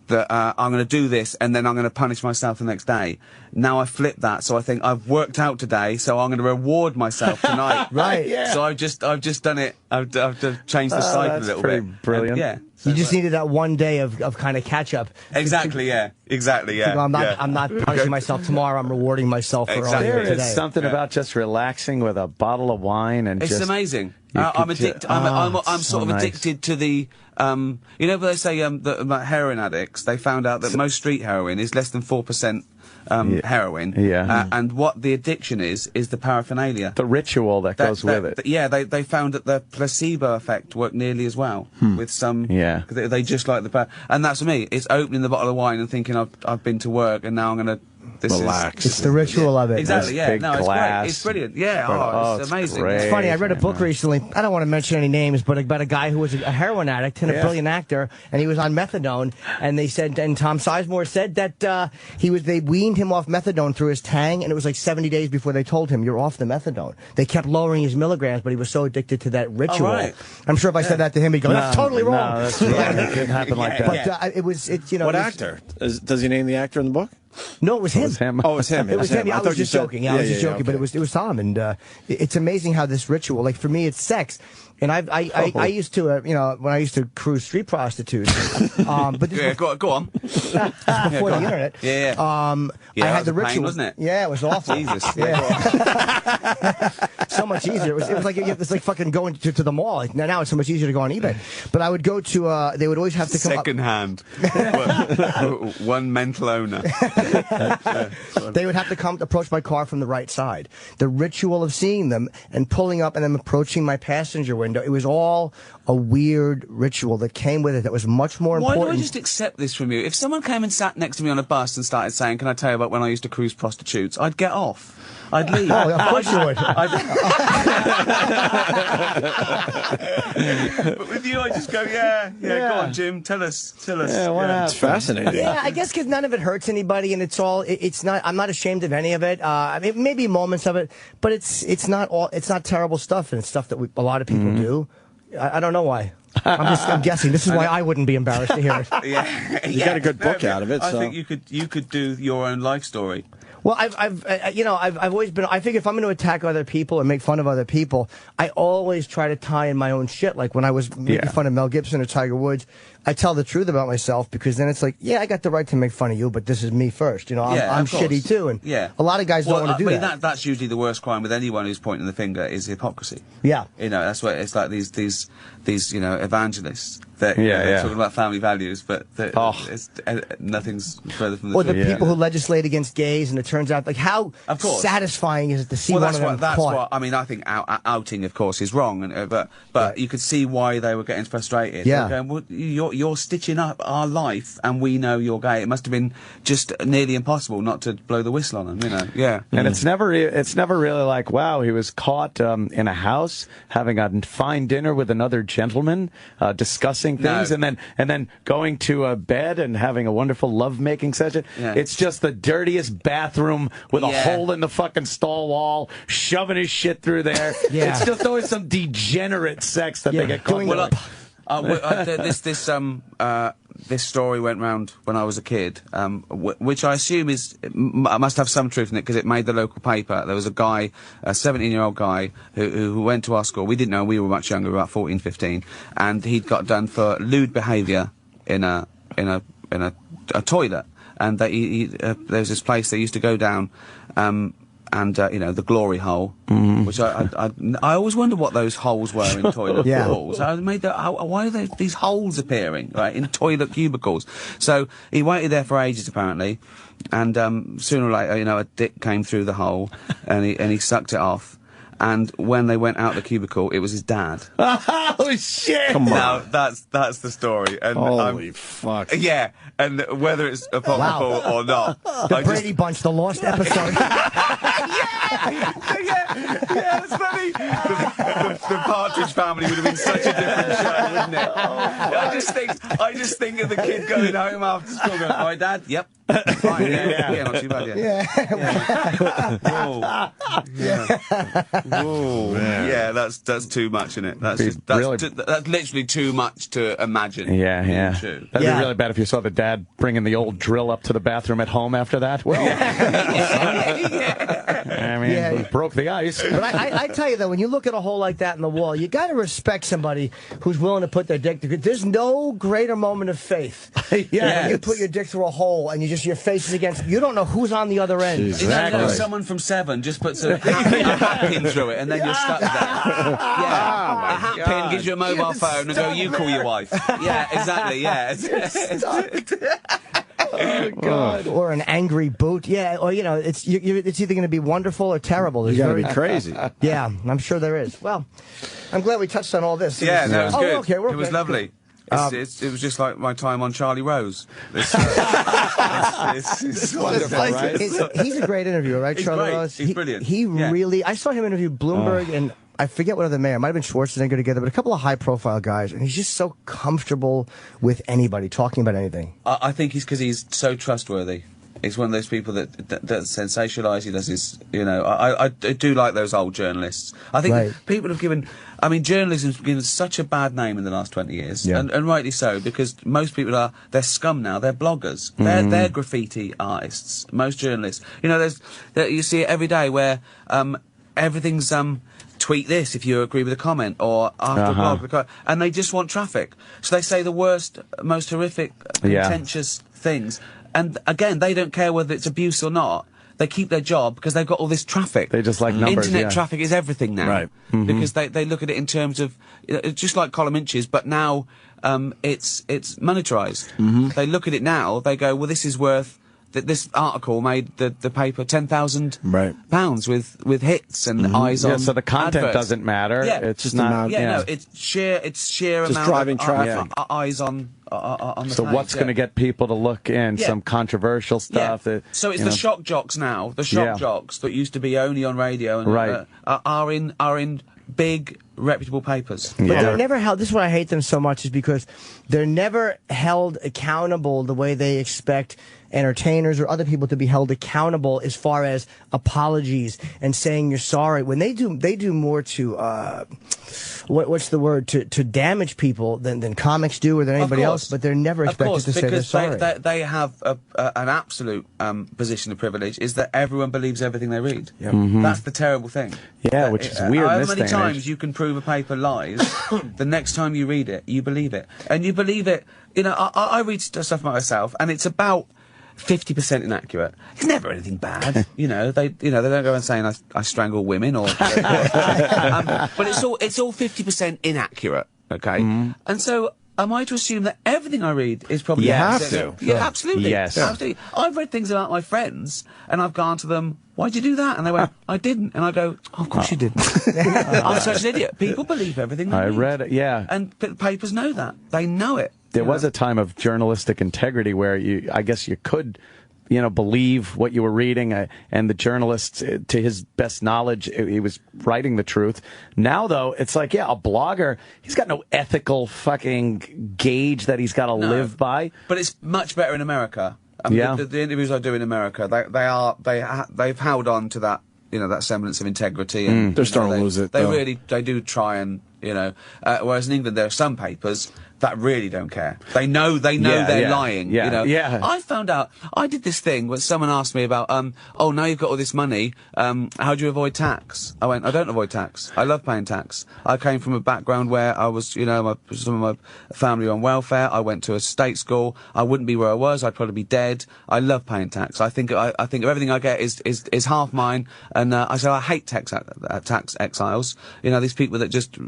That I'm going to do this and then I'm going to punish myself the next day. Now I flip that, so I think I've worked out today, so I'm going to reward myself tonight. Right. Yeah. So I've just done it. I've changed the cycle a little bit. Brilliant. Yeah. You just needed that one day of kind of catch up. Exactly. Yeah. I'm not punishing myself tomorrow. I'm rewarding myself for all Exactly. day There today. is something about just relaxing with a bottle of wine and It's just amazing. you I'm could addicted. ju- I'm so sort of nice. addicted to the. You know, they say that about heroin addicts. They found out that most street heroin is less than 4% heroin. Yeah. And what the addiction is the paraphernalia. the ritual that goes with it. Yeah, they found that the placebo effect worked nearly as well with some. Yeah. They just like and that's me. It's opening the bottle of wine and thinking I've been to work and now I'm gonna. Relax. It's the ritual of it. Exactly. Yeah. Big No, it's glass. great. It's brilliant. Yeah. It's amazing. great. It's funny, I read a book man. recently, I don't want to mention any names, but about a guy who was a heroin addict and a brilliant actor, and he was on methadone, and they said, and Tom Sizemore said that they weaned him off methadone through his Tang, and it was like 70 days before they told him, you're off the methadone. They kept lowering his milligrams, but he was so addicted to that ritual. right. I'm sure if I said that to him, he'd go, that's totally wrong. No, that's wrong. It couldn't happen like that. But it's, you know. What it was- actor? Does he name the actor in the book? No, it was him. It was him. Oh, it was him. It was him. I thought was you just said- joking. I was just joking, but okay. it was Tom, and it's amazing how this ritual. Like for me, it's sex, and I used to, you know, when I used to cruise street prostitutes. But this Yeah. Go on. was before the internet. Yeah. I had that was the a pain, ritual, wasn't it? Yeah, it was awful. Jesus. Yeah. So much easier. It was like it's like fucking going to the mall. Like, now it's so much easier to go on eBay. But I would go to. They would always have to come Second hand. One mental owner. They would have to come approach my car from the right side. The ritual of seeing them and pulling up and then approaching my passenger window. It was all a weird ritual that came with it that was much more Why important. do I just accept this from you? If someone came and sat next to me on a bus and started saying, "Can I tell you about when I used to cruise prostitutes?" I'd get off. I'd leave. Oh, of course you would. But with you, I just go, yeah. Go on, Jim. Tell us. Yeah, what happened? It's fascinating. Yeah, I guess because none of it hurts anybody, and it's all. It's not. I'm not ashamed of any of it. I mean, maybe moments of it, but it's not all. It's not terrible stuff, and it's stuff that a lot of people do. I don't know why. I'm guessing. This is why I wouldn't be embarrassed to hear it. Yeah, You got a good book out of it, I so. think you could do your own life story. Well, I've always been. I figure if I'm going to attack other people or make fun of other people, I always try to tie in my own shit. Like when I was making fun of Mel Gibson or Tiger Woods, I tell the truth about myself because then it's like, yeah, I got the right to make fun of you, but this is me first. You know, I'm of course. shitty too, and a lot of guys don't want to do that. That's usually the worst crime with anyone who's pointing the finger is hypocrisy. Yeah. You know, that's what it's like. These you know evangelists. they're talking about family values, but it's, nothing's further from the truth. Or truth. the people who legislate against gays, and it turns out, like, how satisfying is it to see one of them caught? I mean, I think outing, of course, is wrong, but you could see why they were getting frustrated. Yeah. Going, well, you're stitching up our life, and we know you're gay. It must have been just nearly impossible not to blow the whistle on them, you know? Yeah. And it's never really like, wow, he was caught in a house having a fine dinner with another gentleman, discussing things, and then going to bed and having a wonderful lovemaking session. Yeah. It's just the dirtiest bathroom with a hole in the fucking stall wall, shoving his shit through there. It's just always some degenerate sex that they get caught this story went round when I was a kid, which I assume must have some truth in it because it made the local paper. There was a guy, a 17-year-old guy, who went to our school. We didn't know, we were much younger, about 14, 15, and he'd got done for lewd behaviour in a toilet. And there was this place they used to go down, and you know, the glory hole, which I always wonder what those holes were in toilet walls. Why are there these holes appearing, right, in toilet cubicles? So he waited there for ages, apparently, and sooner or later, you know, a dick came through the hole, and he sucked it off. And when they went out the cubicle, it was his dad. Oh shit! Come on. Now that's the story. And holy fuck! Yeah, and whether it's apocryphal or not, the Brady Bunch, the lost episode. yeah, it's funny. The Partridge Family would have been such a different show, wouldn't it? I just think of the kid going home after school, going, "All right, Dad, yep, fine, yeah, not too bad, yeah, that's too much, isn't it? That's literally too much to imagine. Yeah. True. That'd be really bad if you saw the dad bringing the old drill up to the bathroom at home after that. Well, I mean, broke the ice. But I tell you though, when you look at a hole like that in the wall, you got to respect somebody who's willing to put their dick through. There's no greater moment of faith. When you put your dick through a hole and your face is against. You don't know who's on the other end. Exactly. You know, someone from Seven just puts a hat pin through it, and then you're stuck there. A hat pin gives you a mobile phone and go, you call your wife. Yeah, exactly. Yeah. Oh God! Or an angry boot. Yeah. Or it's either going to be wonderful or terrible. There's got to be crazy. Yeah, I'm sure there is. Well, I'm glad we touched on all this. Yeah, that was good. Okay, it was lovely. It was just like my time on Charlie Rose. It's wonderful, right? He's a great interviewer, right, Charlie Rose? He's brilliant. He really. I saw him interview Bloomberg and I forget what other mayor. It might have been Schwarzenegger together, but a couple of high-profile guys, and he's just so comfortable with anybody talking about anything. I think he's because he's so trustworthy. He's one of those people that sensationalise. He does his, I do like those old journalists. I think people have given, journalism's given such a bad name in the last 20 years, and rightly so, because most people they're scum now. They're bloggers. They're graffiti artists. Most journalists, you see it every day where everything's tweet this if you agree with a comment, or after a blog, and they just want traffic. So they say the worst, most horrific, contentious things. And again, they don't care whether it's abuse or not. They keep their job because they've got all this traffic. They just like numbers. Internet traffic is everything now. Right. Because they look at it in terms of, just like column inches, but now it's monetarised. They look at it now, they go, well, this is worth... This article made the paper £10,000 with hits and eyes on. So the content adverts. Doesn't matter. Yeah, it's just not. No, it's sheer just amount driving of traffic. Eyes on the So page, what's going to get people to look in? Some controversial stuff. So it's the shock jocks now. The shock jocks that used to be only on radio and are in big reputable papers. But they're never held. This is why I hate them so much, is because they're never held accountable the way they expect entertainers or other people to be held accountable as far as apologies and saying you're sorry. When they do more to what's the word, to damage people than comics do or than anybody else, but they're never expected to say they're sorry. Because they have an absolute position of privilege, is that everyone believes everything they read. That's the terrible thing. Yeah, which is weird. How many times you can prove a paper lies, the next time you read it, you believe it. And you believe it, I read stuff myself, and it's about 50% inaccurate. It's never anything bad. They don't go and saying I strangle women or but it's all 50% inaccurate, okay? And so am I to assume that everything I read is probably... You have to. Yeah, absolutely. Yes. Absolutely. I've read things about my friends, and I've gone to them, why'd you do that? And they went, I didn't. And I go, oh, of course you didn't. I'm such an idiot. People believe everything they I read. read it, yeah. And papers know that. They know it. There was a time of journalistic integrity where I guess you could, believe what you were reading, and the journalist, to his best knowledge, he was writing the truth. Now, though, it's like, a blogger, he's got no ethical fucking gauge that he's got to live by. But it's much better in America. I mean, the interviews I do in America, they've held on to that, that semblance of integrity. And they're starting to lose it. They do try and, whereas in England there are some papers that really don't care. They know they're lying. Yeah. I found out, I did this thing where someone asked me about, oh, now you've got all this money, how do you avoid tax? I went, I don't avoid tax. I love paying tax. I came from a background where I was, some of my family on welfare. I went to a state school. I wouldn't be where I was. I'd probably be dead. I love paying tax. I think everything I get is half mine. And I hate tax exiles. These people that just,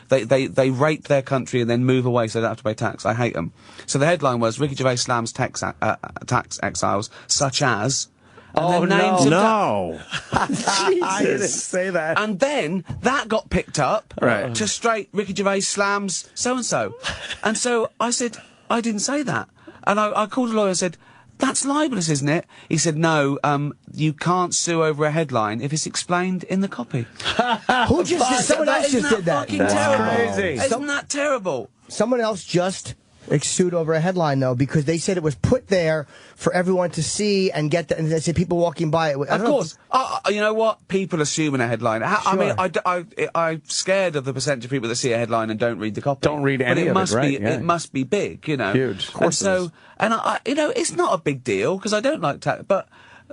they rape their country and then move away so they don't have to pay tax. I hate them. So the headline was, Ricky Gervais slams tax exiles, such as... Oh, no. I didn't say that. And then that got picked up to straight Ricky Gervais slams so-and-so. And so I said, I didn't say that. And I called a lawyer and said, that's libelous, isn't it? He said, no, you can't sue over a headline if it's explained in the copy. Who just did? Someone else just did that. Fucking terrible. Crazy. Isn't that terrible? Someone else just sued over a headline, though, because they said it was put there for everyone to see and get and they said people walking by it. Of course. You know what? People assuming a headline. I mean, I'm scared of the percentage of people that see a headline and don't read the copy. Don't read any of it, right? It must be big, Huge. Of course it's not a big deal, because I don't like tax, but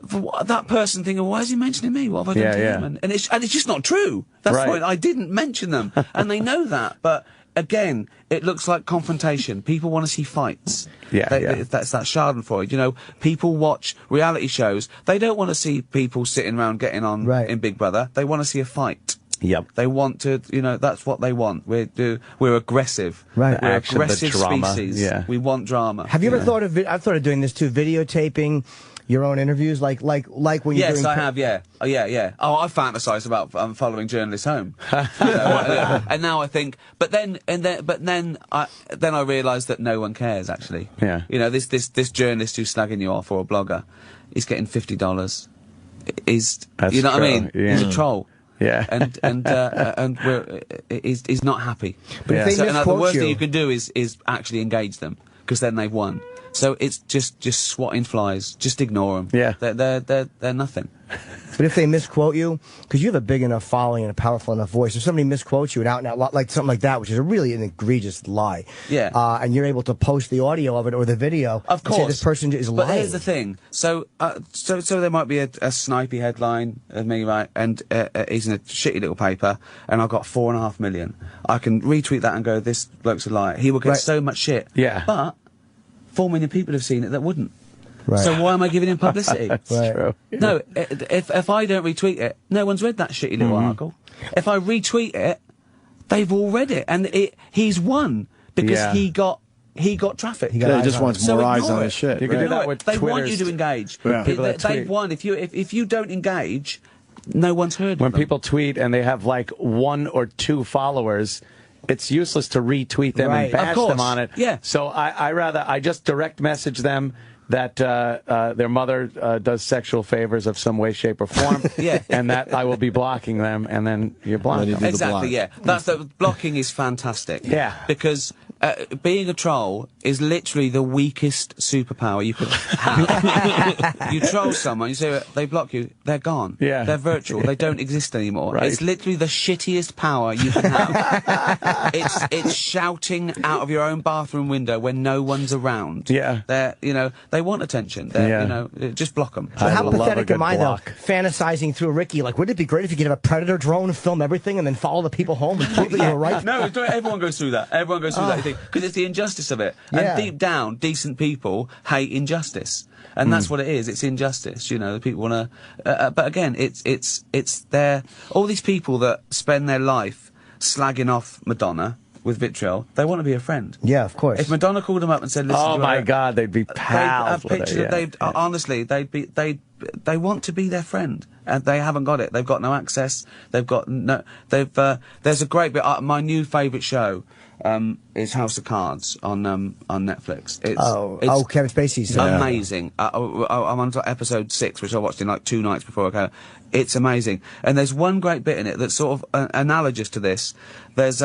for that person thinking, why is he mentioning me? What have I done to him? And it's just not true. That's the point. I didn't mention them, and they know that, but... Again, it looks like confrontation. People want to see fights. That's that Schadenfreude. People watch reality shows. They don't want to see people sitting around getting on in Big Brother. They want to see a fight. Yep. They want to, that's what they want. We're aggressive. Right. We're Action, aggressive the drama. species. Yeah. We want drama. Have you ever thought of I've thought of doing this too, videotaping your own interviews, like when you're Yes, doing... I have, yeah. Oh, I fantasize about following journalists home. And now I think, but then I realise that no one cares, actually. Yeah. This journalist who's slagging you off, or a blogger, he's getting $50. That's You know what I mean? Yeah. He's a troll. Yeah. And he's not happy. But if they misquote the worst you... thing you can do is actually engage them, because then they've won. So it's just swatting flies. Just ignore them. Yeah. They're nothing. But if they misquote you, because you have a big enough following and a powerful enough voice, if somebody misquotes you and out, like something like that, which is really an egregious lie, and you're able to post the audio of it or the video, of course, and say this person is lying. But here's the thing: so there might be a snipey headline of me, right? And he's in a shitty little paper, and I've got 4.5 million. I can retweet that and go, "This bloke's a liar." He will get so much shit. Yeah. But 4 million people have seen it that wouldn't. Right. So why am I giving him publicity? That's true. No, if I don't retweet it, no one's read that shitty little article. If I retweet it, they've all read it, and he's won because he got traffic. He just wants more eyes on his shit. You can do that with They want Twitters. you to engage. Yeah. They've won. If you don't engage, no one's heard. When of them. people tweet and they have like 1 or 2 followers, it's useless to retweet them and bash them on it. Yeah. So I just direct message them that their mother does sexual favors of some way, shape, or form. And that I will be blocking them, and then you block them. Exactly. Yeah. Blocking is fantastic. Yeah. Because being a troll is literally the weakest superpower you could have. You troll someone, you say they block you, they're gone. Yeah. They're virtual. They don't exist anymore. Right. It's literally the shittiest power you can have. It's shouting out of your own bathroom window when no one's around. Yeah. They want attention. Just block them. So how will love a pathetic good am I, though? block. Fantasizing through Ricky. Like, wouldn't it be great if you could have a Predator drone, film everything, and then follow the people home and prove that you were right? No, everyone goes through that. Everyone goes through that thing. Because it's the injustice of it. Yeah. And deep down, decent people hate injustice. And that's what it is. It's injustice. People want to... but again, it's all these people that spend their life slagging off Madonna, with vitriol, they want to be a friend. Yeah, of course. If Madonna called them up and said, "Listen," Oh my God, they'd be pals. Honestly, they want to be their friend, and they haven't got it. They've got no access. They've got no. There's a great bit. My new favourite show is House of Cards on Netflix. It's Kevin Spacey's amazing. I'm on episode 6, which I watched in like 2 nights before I came. It's amazing, and there's one great bit in it that's sort of analogous to this. There's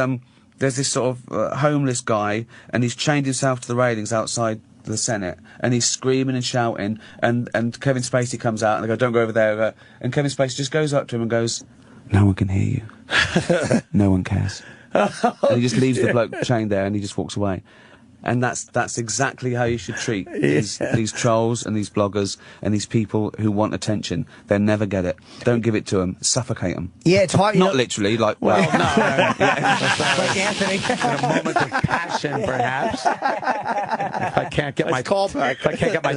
this sort of homeless guy, and he's chained himself to the railings outside the Senate, and he's screaming and shouting, and Kevin Spacey comes out, and they go, "Don't go over there," and Kevin Spacey just goes up to him and goes, "No one can hear you. No one cares." And he just leaves the bloke chained there, and he just walks away. And that's exactly how you should treat these trolls and these bloggers and these people who want attention. They'll never get it. Don't give it to them. Suffocate them. Yeah, it's hard. Not literally, like, well, no. Like Anthony. In a moment of passion, perhaps. If I can't get my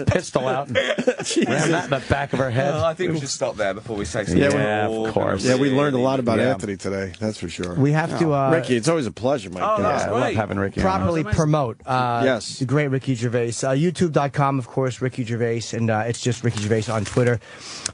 pistol out and ram that in the back of her head. I think we should stop there before we say something. Yeah, of course. Yeah, we learned a lot about Anthony today. That's for sure. We have to. Ricky, it's always a pleasure, my God. that's I great. love having Ricky Properly promote. Yes. The great Ricky Gervais. YouTube.com, of course, Ricky Gervais, and it's just Ricky Gervais on Twitter.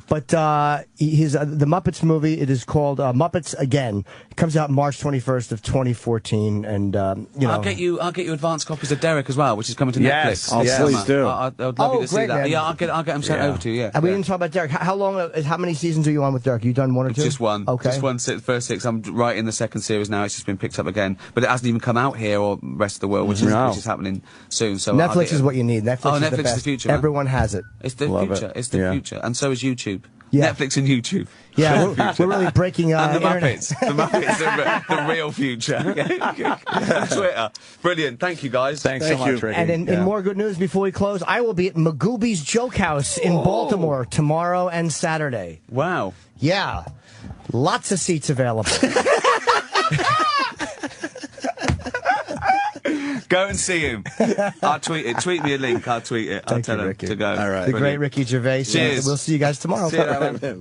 But the Muppets movie, it is called Muppets Again. It comes out March 21st of 2014, and you know. I'll get you advanced copies of Derek as well, which is coming to Yes. Netflix. Yes. Please do. I'd love you to see great, that. man. Yeah, I'll get them sent over to you. Yeah. And we didn't talk about Derek. How many seasons are you on with Derek? You done 1 or 2? Just one. Okay. Just one. First 6. I'm right in the second series now. It's just been picked up again, but it hasn't even come out here or rest of the world, which is happening soon. So Netflix is what you need. Netflix is the best. Netflix is the future. Man. Everyone has it. It's the Love future. it. It's the future, and so is YouTube. Yeah. Netflix and YouTube. Yeah, we're really breaking and the internet. Muppets. The Muppets, the real future. Twitter. Brilliant. Thank you, guys. Thanks so much, Ricky. And in more good news before we close, I will be at Magooby's Joke House in Baltimore tomorrow and Saturday. Wow. Yeah. Lots of seats available. Go and see him. I'll tweet it. Tweet me a link. I'll tweet it. I'll tell him to go. All right. The great Ricky Gervais. Cheers. We'll see you guys tomorrow. See you later, man.